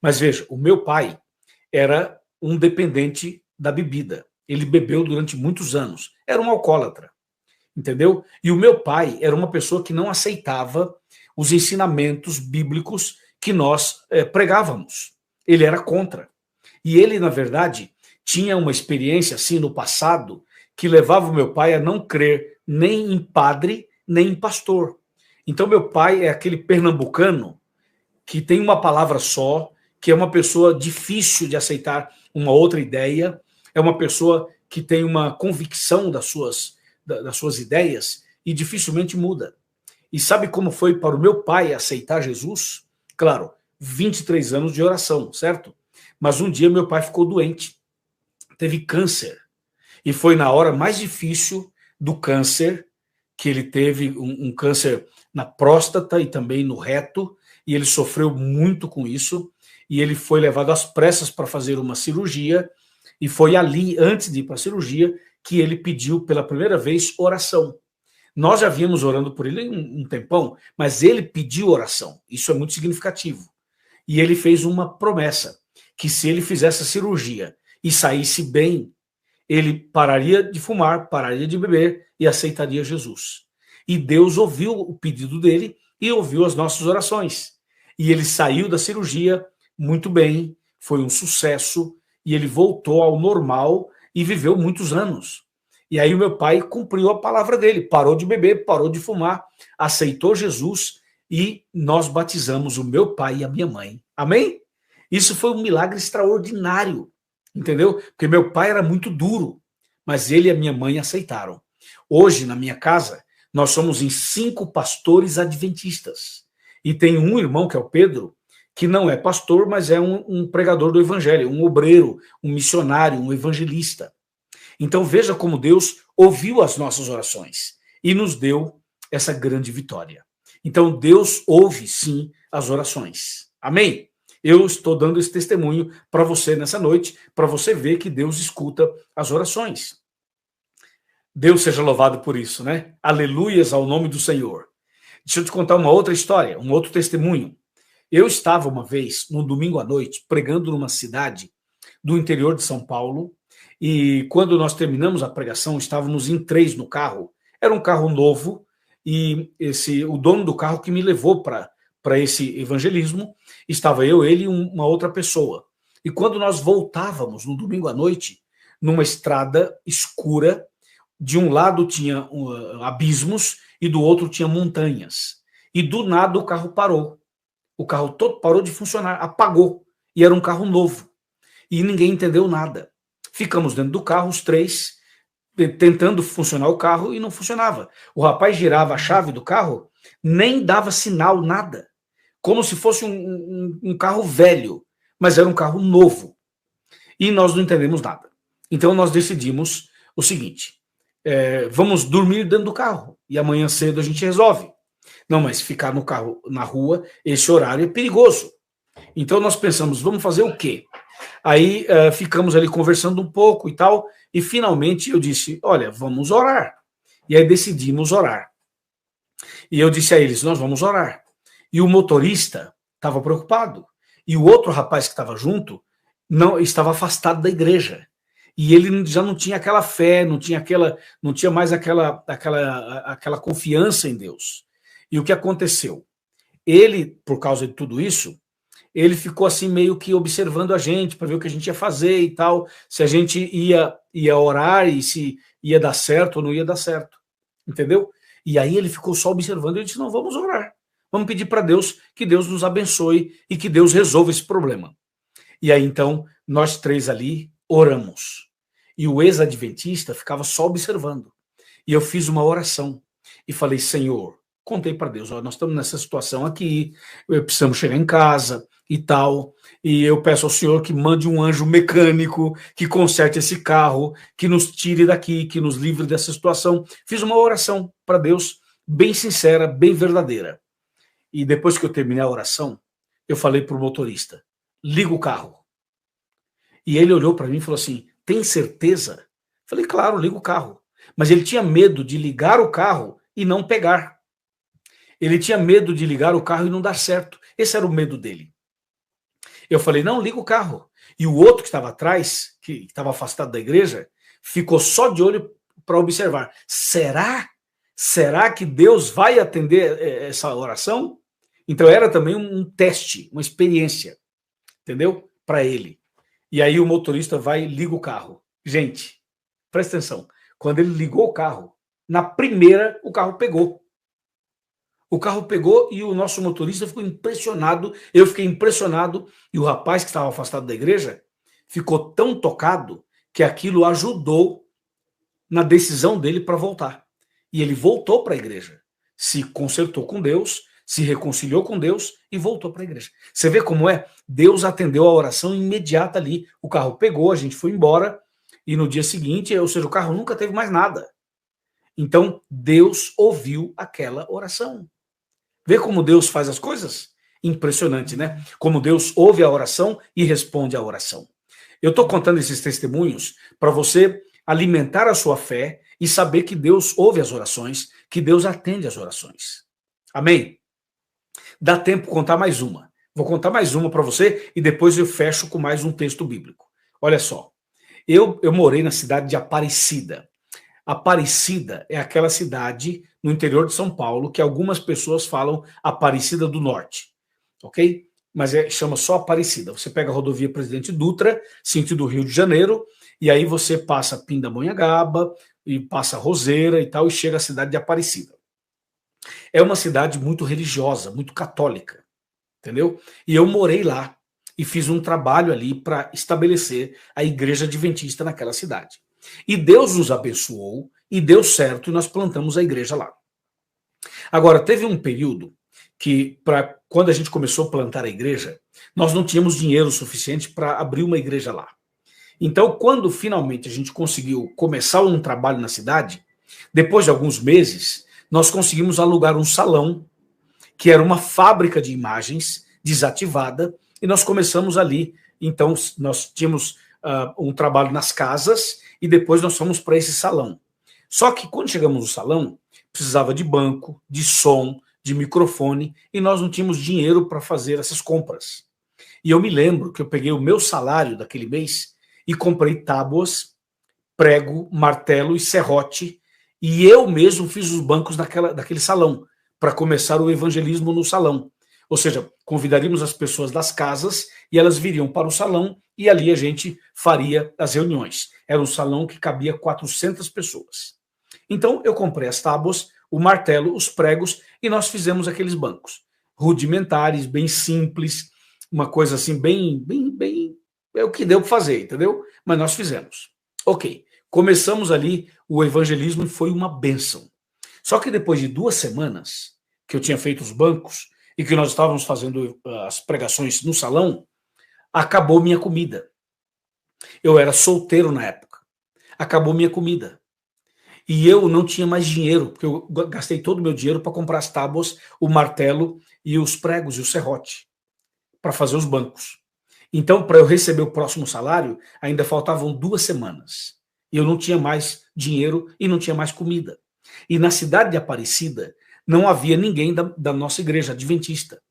Mas veja, o meu pai era um dependente da bebida. Ele bebeu durante muitos anos. Era um alcoólatra. Entendeu? E o meu pai era uma pessoa que não aceitava os ensinamentos bíblicos que nós pregávamos. Ele era contra. E ele, na verdade, tinha uma experiência assim no passado que levava o meu pai a não crer nem em padre, nem em pastor. Então, meu pai é aquele pernambucano que tem uma palavra só, que é uma pessoa difícil de aceitar uma outra ideia, é uma pessoa que tem uma convicção das suas ideias e dificilmente muda. E sabe como foi para o meu pai aceitar Jesus? Claro, 23 anos de oração, certo? Mas um dia meu pai ficou doente, teve câncer. E foi na hora mais difícil do câncer, que ele teve um câncer na próstata e também no reto, e ele sofreu muito com isso, e ele foi levado às pressas para fazer uma cirurgia, e foi ali, antes de ir para a cirurgia, que ele pediu pela primeira vez oração. Nós já vínhamos orando por ele um tempão, mas ele pediu oração. Isso é muito significativo. E ele fez uma promessa, que se ele fizesse a cirurgia e saísse bem, ele pararia de fumar, pararia de beber e aceitaria Jesus. E Deus ouviu o pedido dele e ouviu as nossas orações. E ele saiu da cirurgia muito bem, foi um sucesso, e ele voltou ao normal e viveu muitos anos. E aí o meu pai cumpriu a palavra dele, parou de beber, parou de fumar, aceitou Jesus e nós batizamos o meu pai e a minha mãe. Amém? Isso foi um milagre extraordinário, entendeu? Porque meu pai era muito duro, mas ele e a minha mãe aceitaram. Hoje, na minha casa, nós somos em 5 pastores adventistas. E tem um irmão, que é o Pedro, que não é pastor, mas é um pregador do evangelho, um obreiro, um missionário, um evangelista. Então veja como Deus ouviu as nossas orações e nos deu essa grande vitória. Então Deus ouve sim as orações. Amém? Eu estou dando esse testemunho para você nessa noite, para você ver que Deus escuta as orações. Deus seja louvado por isso, né? Aleluias ao nome do Senhor. Deixa eu te contar uma outra história, um outro testemunho. Eu estava uma vez, num domingo à noite, pregando numa cidade do interior de São Paulo, e quando nós terminamos a pregação, estávamos em 3 no carro. Era um carro novo, e o dono do carro que me levou para esse evangelismo, estava eu, ele e uma outra pessoa. E quando nós voltávamos no domingo à noite, numa estrada escura, de um lado tinha abismos e do outro tinha montanhas. E do nada o carro parou. O carro todo parou de funcionar, apagou. E era um carro novo. E ninguém entendeu nada. Ficamos dentro do carro, os 3, tentando funcionar o carro e não funcionava. O rapaz girava a chave do carro, nem dava sinal, nada. Como se fosse um carro velho, mas era um carro novo. E nós não entendemos nada. Então nós decidimos o seguinte, vamos dormir dentro do carro e amanhã cedo a gente resolve. Não, mas ficar no carro, na rua, esse horário é perigoso. Então nós pensamos, vamos fazer o quê? Aí ficamos ali conversando um pouco e tal, e finalmente eu disse, olha, vamos orar. E aí decidimos orar. E eu disse a eles, nós vamos orar. E o motorista estava preocupado. E o outro rapaz que estava junto não estava afastado da igreja. E ele já não tinha aquela fé, não tinha mais aquela confiança em Deus. E o que aconteceu? Ele, por causa de tudo isso, ele ficou assim meio que observando a gente para ver o que a gente ia fazer e tal, se a gente ia orar e se ia dar certo ou não ia dar certo, entendeu? E aí ele ficou só observando e disse, não, vamos orar, vamos pedir para Deus que Deus nos abençoe e que Deus resolva esse problema. E aí então nós 3 ali oramos e o ex-adventista ficava só observando e eu fiz uma oração e falei, Senhor, contei para Deus, nós estamos nessa situação aqui, precisamos chegar em casa e tal, e eu peço ao Senhor que mande um anjo mecânico, que conserte esse carro, que nos tire daqui, que nos livre dessa situação. Fiz uma oração para Deus, bem sincera, bem verdadeira. E depois que eu terminei a oração, eu falei para o motorista, liga o carro. E ele olhou para mim e falou assim, tem certeza? Falei, claro, liga o carro. Mas ele tinha medo de ligar o carro e não pegar. Ele tinha medo de ligar o carro e não dar certo. Esse era o medo dele. Eu falei, não, liga o carro. E o outro que estava atrás, que estava afastado da igreja, ficou só de olho para observar. Será que Deus vai atender essa oração? Então era também um teste, uma experiência, entendeu? Para ele. E aí o motorista vai e liga o carro. Gente, presta atenção. Quando ele ligou o carro, na primeira o carro pegou. O carro pegou e o nosso motorista ficou impressionado, eu fiquei impressionado, e o rapaz que estava afastado da igreja ficou tão tocado que aquilo ajudou na decisão dele para voltar. E ele voltou para a igreja, se consertou com Deus, se reconciliou com Deus e voltou para a igreja. Você vê como é? Deus atendeu a oração imediata ali, o carro pegou, a gente foi embora e no dia seguinte, ou seja, o carro nunca teve mais nada. Então, Deus ouviu aquela oração. Vê como Deus faz as coisas? Impressionante, né? Como Deus ouve a oração e responde à oração. Eu estou contando esses testemunhos para você alimentar a sua fé e saber que Deus ouve as orações, que Deus atende as orações. Amém? Dá tempo de contar mais uma. Vou contar mais uma para você e depois eu fecho com mais um texto bíblico. Olha só, eu morei na cidade de Aparecida. Aparecida é aquela cidade no interior de São Paulo que algumas pessoas falam Aparecida do Norte, ok? Mas chama só Aparecida. Você pega a rodovia Presidente Dutra, sentido Rio de Janeiro, e aí você passa Pindamonhangaba, e passa Roseira e tal, e chega à cidade de Aparecida. É uma cidade muito religiosa, muito católica, entendeu? E eu morei lá e fiz um trabalho ali para estabelecer a igreja adventista naquela cidade. E Deus nos abençoou, e deu certo, e nós plantamos a igreja lá. Agora, teve um período que, quando a gente começou a plantar a igreja, nós não tínhamos dinheiro suficiente para abrir uma igreja lá. Então, quando finalmente a gente conseguiu começar um trabalho na cidade, depois de alguns meses, nós conseguimos alugar um salão, que era uma fábrica de imagens desativada, e nós começamos ali. Então, nós tínhamos um trabalho nas casas, e depois nós fomos para esse salão. Só que quando chegamos no salão, precisava de banco, de som, de microfone, e nós não tínhamos dinheiro para fazer essas compras. E eu me lembro que eu peguei o meu salário daquele mês e comprei tábuas, prego, martelo e serrote, e eu mesmo fiz os bancos daquele salão, para começar o evangelismo no salão. Ou seja, convidaríamos as pessoas das casas e elas viriam para o salão e ali a gente faria as reuniões. Era um salão que cabia 400 pessoas. Então eu comprei as tábuas, o martelo, os pregos e nós fizemos aqueles bancos. Rudimentares, bem simples, uma coisa assim bem é o que deu para fazer, entendeu? Mas nós fizemos. Ok, começamos ali o evangelismo e foi uma bênção. Só que depois de 2 semanas que eu tinha feito os bancos e que nós estávamos fazendo as pregações no salão, acabou minha comida. Eu era solteiro na época. Acabou minha comida. E eu não tinha mais dinheiro, porque eu gastei todo o meu dinheiro para comprar as tábuas, o martelo e os pregos e o serrote para fazer os bancos. Então, para eu receber o próximo salário, ainda faltavam 2 semanas. E eu não tinha mais dinheiro e não tinha mais comida. E na cidade de Aparecida, não havia ninguém da nossa igreja adventista.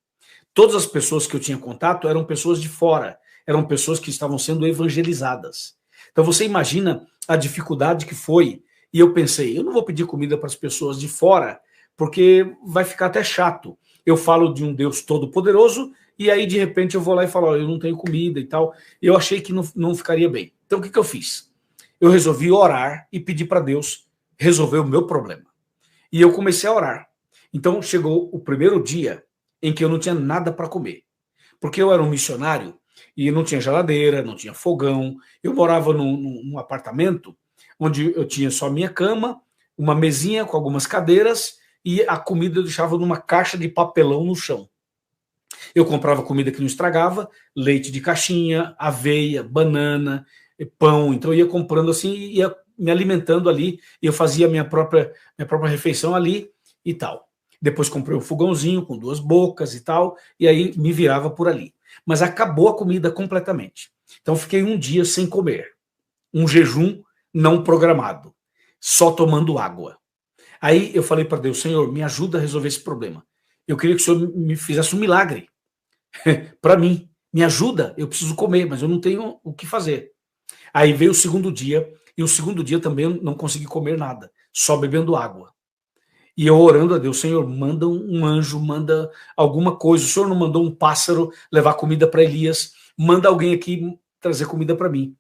Todas as pessoas que eu tinha contato eram pessoas de fora, eram pessoas que estavam sendo evangelizadas. Então você imagina a dificuldade que foi. E eu pensei, eu não vou pedir comida para as pessoas de fora, porque vai ficar até chato. Eu falo de um Deus todo-poderoso, e aí de repente eu vou lá e falo, eu não tenho comida e tal. Eu achei que não ficaria bem. Então o que eu fiz? Eu resolvi orar e pedir para Deus resolver o meu problema. E eu comecei a orar. Então chegou o primeiro dia em que eu não tinha nada para comer. Porque eu era um missionário e não tinha geladeira, não tinha fogão. Eu morava num apartamento onde eu tinha só minha cama, uma mesinha com algumas cadeiras e a comida eu deixava numa caixa de papelão no chão. Eu comprava comida que não estragava, leite de caixinha, aveia, banana, pão. Então eu ia comprando assim e ia me alimentando ali. E eu fazia minha própria refeição ali e tal. Depois comprei um fogãozinho com 2 bocas e tal, e aí me virava por ali. Mas acabou a comida completamente. Então fiquei um dia sem comer. Um jejum não programado. Só tomando água. Aí eu falei para Deus, Senhor, me ajuda a resolver esse problema. Eu queria que o Senhor me fizesse um milagre. Para mim. Me ajuda, eu preciso comer, mas eu não tenho o que fazer. Aí veio o segundo dia, e o segundo dia também eu não consegui comer nada. Só bebendo água. E eu orando a Deus, Senhor, manda um anjo, manda alguma coisa. O Senhor não mandou um pássaro levar comida para Elias, manda alguém aqui trazer comida para mim.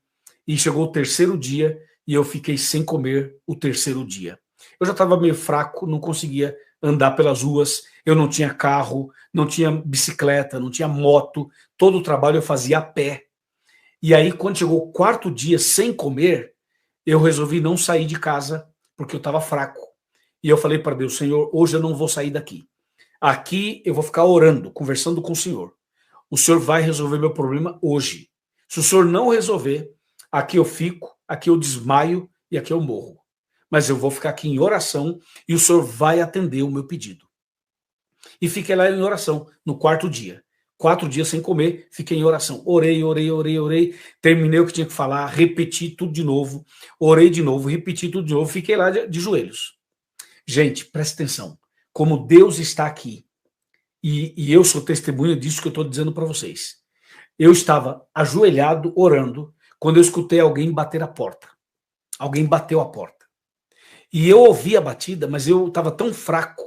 E chegou o 3º dia e eu fiquei sem comer o 3º dia. Eu já estava meio fraco, não conseguia andar pelas ruas, eu não tinha carro, não tinha bicicleta, não tinha moto, todo o trabalho eu fazia a pé. E aí, quando chegou o 4º dia sem comer, eu resolvi não sair de casa, porque eu estava fraco. E eu falei para Deus, Senhor, hoje eu não vou sair daqui. Aqui eu vou ficar orando, conversando com o Senhor. O Senhor vai resolver meu problema hoje. Se o Senhor não resolver, aqui eu fico, aqui eu desmaio e aqui eu morro. Mas eu vou ficar aqui em oração e o senhor vai atender o meu pedido. E fiquei lá em oração, no quarto dia. 4 dias sem comer, fiquei em oração. Orei, terminei o que tinha que falar, repeti tudo de novo, orei de novo, repeti tudo de novo, fiquei lá de joelhos. Gente, presta atenção, como Deus está aqui, e eu sou testemunha disso que eu estou dizendo para vocês. Eu estava ajoelhado, orando, quando eu escutei alguém bater a porta. Alguém bateu a porta. E eu ouvi a batida, mas eu estava tão fraco,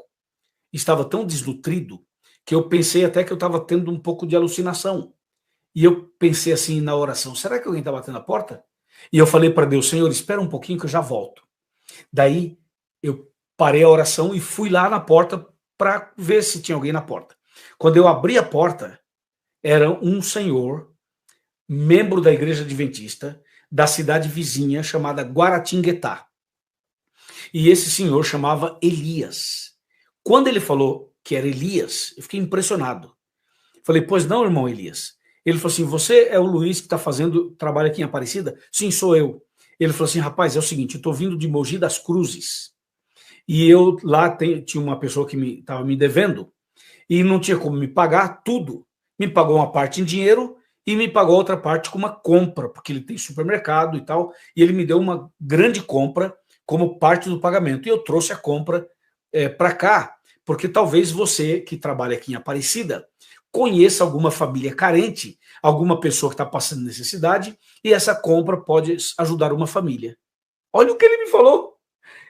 estava tão desnutrido, que eu pensei até que eu estava tendo um pouco de alucinação. E eu pensei assim na oração, será que alguém está batendo a porta? E eu falei para Deus, Senhor, espera um pouquinho que eu já volto. Daí eu parei a oração e fui lá na porta para ver se tinha alguém na porta. Quando eu abri a porta, era um senhor, membro da Igreja Adventista, da cidade vizinha, chamada Guaratinguetá. E esse senhor chamava Elias. Quando ele falou que era Elias, eu fiquei impressionado. Falei, pois não, irmão Elias. Ele falou assim, você é o Luiz que está fazendo trabalho aqui em Aparecida? Sim, sou eu. Ele falou assim, rapaz, é o seguinte, eu estou vindo de Mogi das Cruzes. E eu lá tinha uma pessoa que estava me devendo e não tinha como me pagar tudo. Me pagou uma parte em dinheiro e me pagou outra parte com uma compra, porque ele tem supermercado e tal, e ele me deu uma grande compra como parte do pagamento. E eu trouxe a compra para cá, porque talvez você que trabalha aqui em Aparecida conheça alguma família carente, alguma pessoa que está passando necessidade, e essa compra pode ajudar uma família. Olha o que ele me falou.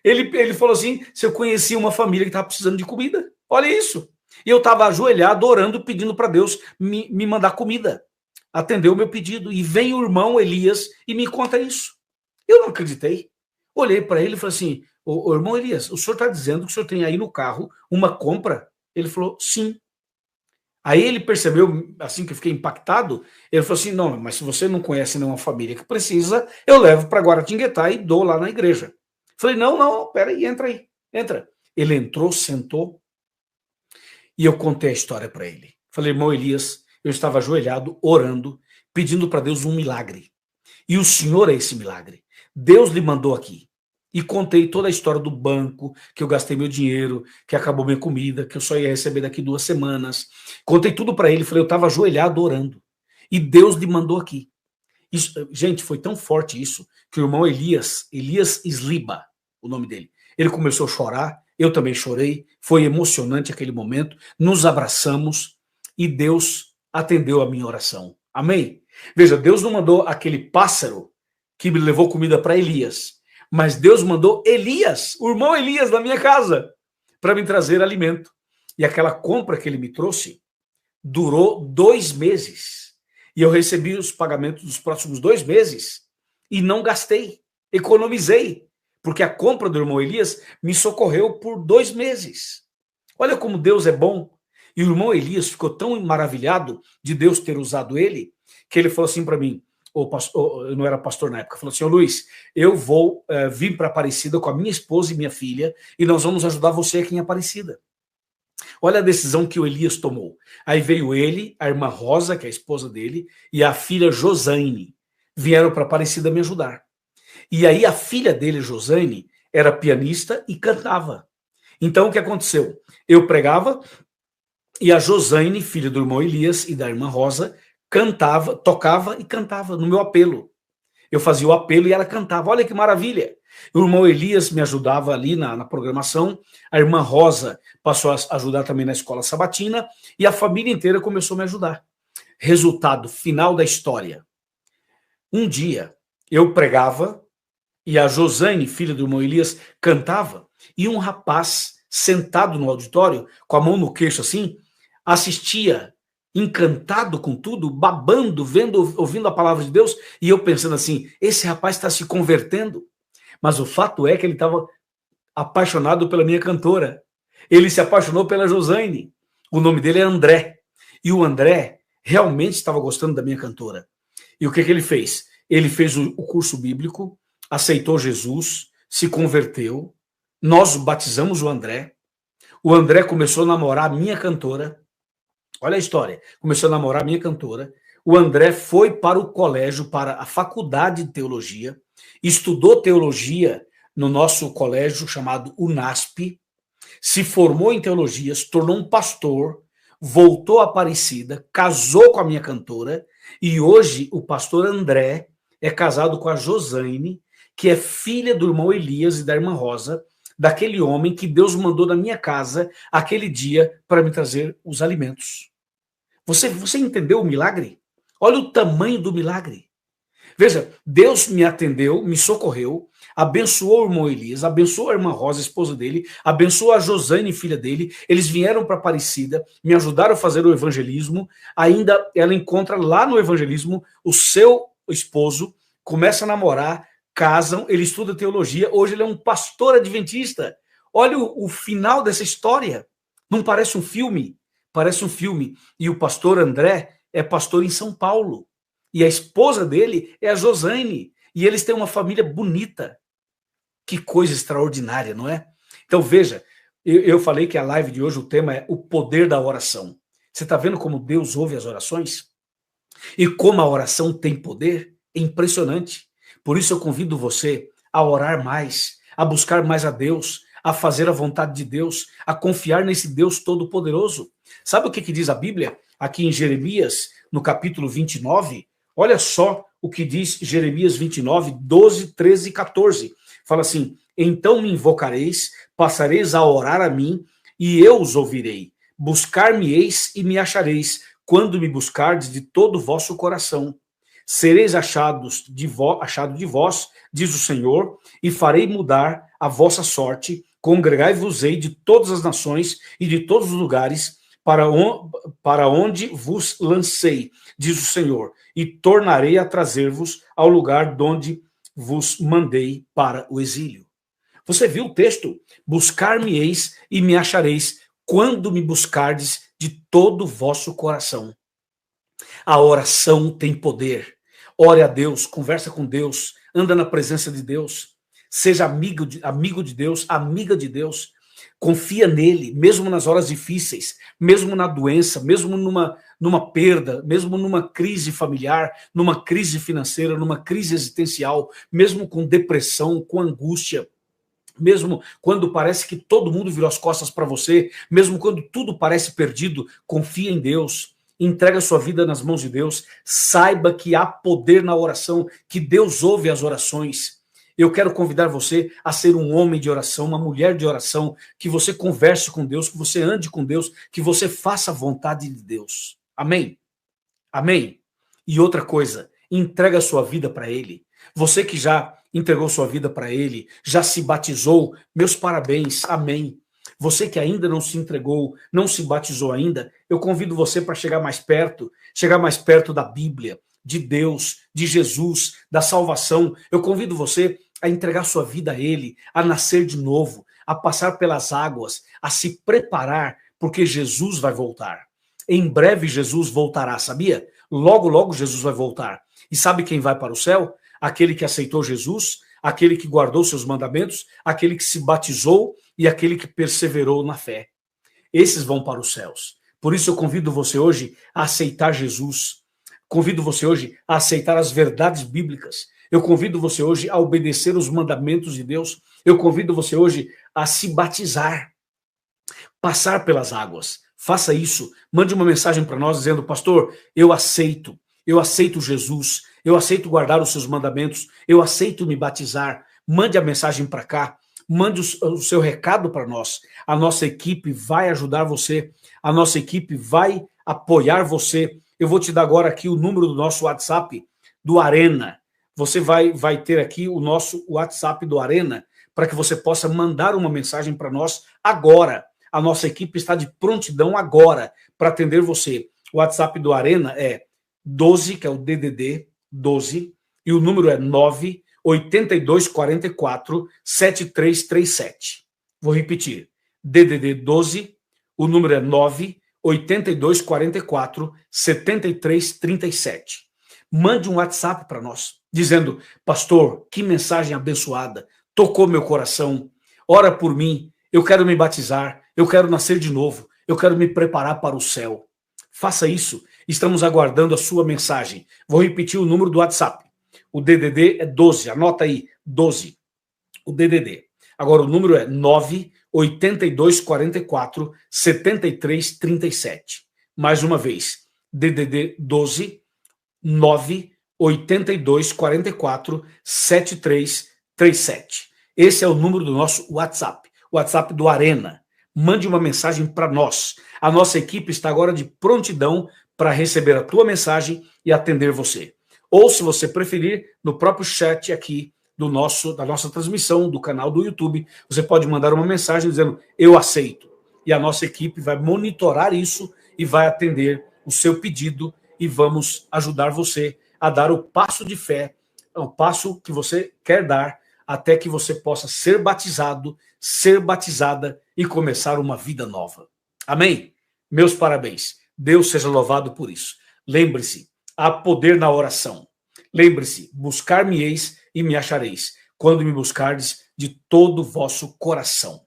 Ele falou assim, se eu conhecia uma família que estava precisando de comida. Olha isso. E eu estava ajoelhado, orando, pedindo para Deus me mandar comida. Atendeu o meu pedido. E vem o irmão Elias e me conta isso. Eu não acreditei. Olhei para ele e falei assim, ô irmão Elias, o senhor está dizendo que o senhor tem aí no carro uma compra? Ele falou, sim. Aí ele percebeu, assim que eu fiquei impactado, ele falou assim, não, mas se você não conhece nenhuma família que precisa, eu levo para Guaratinguetá e dou lá na igreja. Falei, não, peraí, entra aí, entra. Ele entrou, sentou, e eu contei a história para ele. Falei, irmão Elias, eu estava ajoelhado, orando, pedindo para Deus um milagre. E o Senhor é esse milagre. Deus lhe mandou aqui. E contei toda a história do banco, que eu gastei meu dinheiro, que acabou minha comida, que eu só ia receber daqui 2 semanas. Contei tudo para ele, falei, eu estava ajoelhado orando. E Deus lhe mandou aqui. Isso, gente, foi tão forte isso, que o irmão Elias Sliba, o nome dele, ele começou a chorar, eu também chorei, foi emocionante aquele momento, nos abraçamos e Deus atendeu a minha oração. Amém? Veja, Deus não mandou aquele pássaro que me levou comida para Elias, mas Deus mandou Elias, o irmão Elias, na minha casa, para me trazer alimento. E aquela compra que ele me trouxe durou 2 meses. E eu recebi os pagamentos dos próximos 2 meses e não gastei, economizei, porque a compra do irmão Elias me socorreu por 2 meses. Olha como Deus é bom. E o irmão Elias ficou tão maravilhado de Deus ter usado ele, que ele falou assim para mim, eu não era pastor na época, falou assim, Luiz, eu vou vir para Aparecida com a minha esposa e minha filha e nós vamos ajudar você aqui em Aparecida. Olha a decisão que o Elias tomou. Aí veio ele, a irmã Rosa, que é a esposa dele, e a filha Josane. Vieram para Aparecida me ajudar. E aí a filha dele, Josane, era pianista e cantava. Então o que aconteceu? Eu pregava e a Josane, filha do irmão Elias e da irmã Rosa, cantava, tocava e cantava no meu apelo. Eu fazia o apelo e ela cantava. Olha que maravilha. O irmão Elias me ajudava ali na programação, a irmã Rosa passou a ajudar também na escola sabatina e a família inteira começou a me ajudar. Resultado final da história. Um dia eu pregava e a Josane, filha do irmão Elias, cantava e um rapaz sentado no auditório, com a mão no queixo assim, assistia encantado com tudo, babando, ouvindo a palavra de Deus, e eu pensando assim, esse rapaz está se convertendo. Mas o fato é que ele estava apaixonado pela minha cantora. Ele se apaixonou pela Josane. O nome dele é André. E o André realmente estava gostando da minha cantora. E o que ele fez? Ele fez o curso bíblico, aceitou Jesus, se converteu. Nós batizamos o André. O André começou a namorar a minha cantora. Olha a história. Começou a namorar a minha cantora. O André foi para o colégio, para a faculdade de teologia. estudou teologia no nosso colégio chamado UNASP, se formou em teologia, se tornou um pastor, voltou a Aparecida, casou com a minha cantora, e hoje o pastor André é casado com a Josane, que é filha do irmão Elias e da irmã Rosa, daquele homem que Deus mandou na minha casa aquele dia para me trazer os alimentos. Você entendeu o milagre? Olha o tamanho do milagre. Veja, Deus me atendeu, me socorreu, abençoou o irmão Elias, abençoou a irmã Rosa, esposa dele, abençoou a Josane, filha dele. Eles vieram para Aparecida, me ajudaram a fazer o evangelismo. Ainda ela encontra lá no evangelismo o seu esposo, começa a namorar, casam, ele estuda teologia. Hoje ele é um pastor adventista. Olha o final dessa história. Não parece um filme? Parece um filme. E o pastor André é pastor em São Paulo. E a esposa dele é a Josane. E eles têm uma família bonita. Que coisa extraordinária, não é? Então veja, eu falei que a live de hoje, o tema é o poder da oração. Você está vendo como Deus ouve as orações? E como a oração tem poder? É impressionante. Por isso eu convido você a orar mais, a buscar mais a Deus, a fazer a vontade de Deus, a confiar nesse Deus todo-poderoso. Sabe o que diz a Bíblia? Aqui em Jeremias, no capítulo 29, olha só o que diz Jeremias 29, 12, 13 e 14. Fala assim: então me invocareis, passareis a orar a mim, e eu os ouvirei. Buscar-me-eis e me achareis, quando me buscardes de todo o vosso coração. Sereis achados achado de vós, diz o Senhor, e farei mudar a vossa sorte. Congregai-vos-ei de todas as nações e de todos os lugares para onde vos lancei, diz o Senhor, e tornarei a trazer-vos ao lugar de onde vos mandei para o exílio. Você viu o texto? Buscar-me-eis e me achareis, quando me buscardes de todo o vosso coração. A oração tem poder. Ore a Deus, conversa com Deus, anda na presença de Deus, seja amigo de Deus, amiga de Deus, confia nele, mesmo nas horas difíceis, mesmo na doença, mesmo numa perda, mesmo numa crise familiar, numa crise financeira, numa crise existencial, mesmo com depressão, com angústia, mesmo quando parece que todo mundo virou as costas para você, mesmo quando tudo parece perdido, confia em Deus. Entrega sua vida nas mãos de Deus. Saiba que há poder na oração, que Deus ouve as orações. Eu quero convidar você a ser um homem de oração, uma mulher de oração, que você converse com Deus, que você ande com Deus, que você faça a vontade de Deus. Amém? Amém? E outra coisa, entrega a sua vida para Ele. Você que já entregou sua vida para Ele, já se batizou, meus parabéns, amém. Você que ainda não se entregou, não se batizou ainda, eu convido você para chegar mais perto da Bíblia, de Deus, de Jesus, da salvação. Eu convido você a entregar sua vida a Ele, a nascer de novo, a passar pelas águas, a se preparar, porque Jesus vai voltar. Em breve Jesus voltará, sabia? Logo, logo Jesus vai voltar. E sabe quem vai para o céu? Aquele que aceitou Jesus, aquele que guardou seus mandamentos, aquele que se batizou e aquele que perseverou na fé. Esses vão para os céus. Por isso eu convido você hoje a aceitar Jesus. Convido você hoje a aceitar as verdades bíblicas. Eu convido você hoje a obedecer os mandamentos de Deus. Eu convido você hoje a se batizar, passar pelas águas. Faça isso. Mande uma mensagem para nós dizendo: pastor, eu aceito Jesus, eu aceito guardar os seus mandamentos, eu aceito me batizar. Mande a mensagem para cá, mande o seu recado para nós. A nossa equipe vai ajudar você, a nossa equipe vai apoiar você. Eu vou te dar agora aqui o número do nosso WhatsApp do Arena. Você vai ter aqui o nosso WhatsApp do Arena para que você possa mandar uma mensagem para nós agora. A nossa equipe está de prontidão agora para atender você. O WhatsApp do Arena é 12, que é o DDD 12, e o número é 98244 7337. Vou repetir. DDD 12, o número é 98244 7337. Mande um WhatsApp para nós, dizendo: pastor, que mensagem abençoada, tocou meu coração, ora por mim, eu quero me batizar, eu quero nascer de novo, eu quero me preparar para o céu. Faça isso, estamos aguardando a sua mensagem. Vou repetir o número do WhatsApp: O DDD é 12, anota aí, 12. O DDD. Agora o número é 98244 7337. Mais uma vez, DDD 12 98244 7337. Esse é o número do nosso WhatsApp, o WhatsApp do Arena. Mande uma mensagem para nós. A nossa equipe está agora de prontidão para receber a tua mensagem e atender você. Ou, se você preferir, no próprio chat aqui da nossa transmissão, do canal do YouTube, você pode mandar uma mensagem dizendo, eu aceito. E a nossa equipe vai monitorar isso e vai atender o seu pedido e vamos ajudar você a dar o passo de fé, o passo que você quer dar, até que você possa ser batizado, ser batizada e começar uma vida nova. Amém? Meus parabéns. Deus seja louvado por isso. Lembre-se, há poder na oração. Lembre-se, buscar-me-eis e me achareis, quando me buscardes de todo o vosso coração.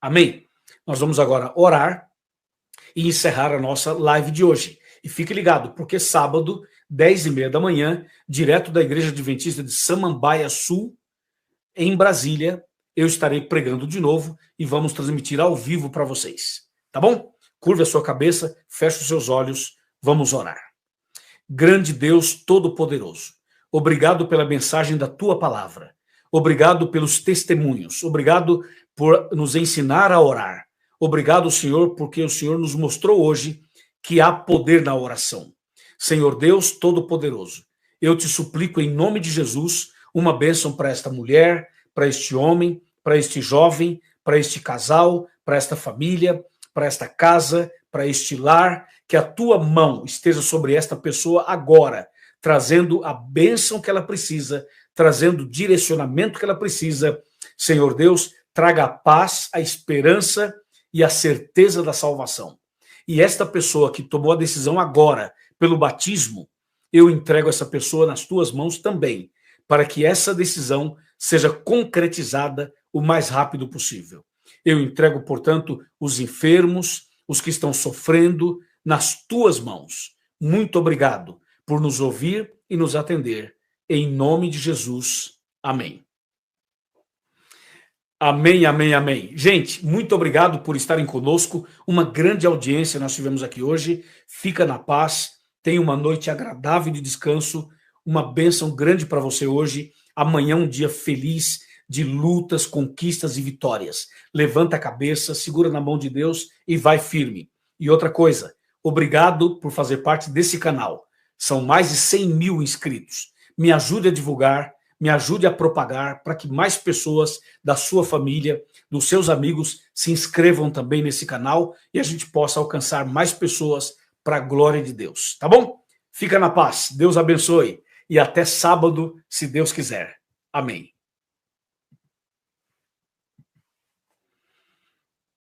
Amém? Nós vamos agora orar e encerrar a nossa live de hoje. E fique ligado, porque sábado, 10h30 da manhã, direto da Igreja Adventista de Samambaia Sul, em Brasília, eu estarei pregando de novo e vamos transmitir ao vivo para vocês. Tá bom? Curva a sua cabeça, feche os seus olhos, vamos orar. Grande Deus Todo-Poderoso, obrigado pela mensagem da tua palavra. Obrigado pelos testemunhos. Obrigado por nos ensinar a orar. Obrigado, Senhor, porque o Senhor nos mostrou hoje que há poder na oração. Senhor Deus Todo-Poderoso, eu te suplico em nome de Jesus uma bênção para esta mulher, para este homem, para este jovem, para este casal, para esta família, para esta casa, para este lar, que a tua mão esteja sobre esta pessoa agora, trazendo a bênção que ela precisa, trazendo o direcionamento que ela precisa. Senhor Deus, traga a paz, a esperança e a certeza da salvação. E esta pessoa que tomou a decisão agora, pelo batismo, eu entrego essa pessoa nas tuas mãos também, para que essa decisão seja concretizada o mais rápido possível. Eu entrego, portanto, os enfermos, os que estão sofrendo, nas tuas mãos. Muito obrigado por nos ouvir e nos atender. Em nome de Jesus. Amém. Amém, amém, amém. Gente, muito obrigado por estarem conosco. Uma grande audiência nós tivemos aqui hoje. Fica na paz. Tenha uma noite agradável de descanso. Uma bênção grande para você hoje. Amanhã um dia feliz de lutas, conquistas e vitórias. Levanta a cabeça, segura na mão de Deus e vai firme. E outra coisa, obrigado por fazer parte desse canal. São mais de 100 mil inscritos. Me ajude a divulgar, me ajude a propagar para que mais pessoas da sua família, dos seus amigos, se inscrevam também nesse canal e a gente possa alcançar mais pessoas para a glória de Deus. Tá bom? Fica na paz. Deus abençoe. E até sábado, se Deus quiser. Amém.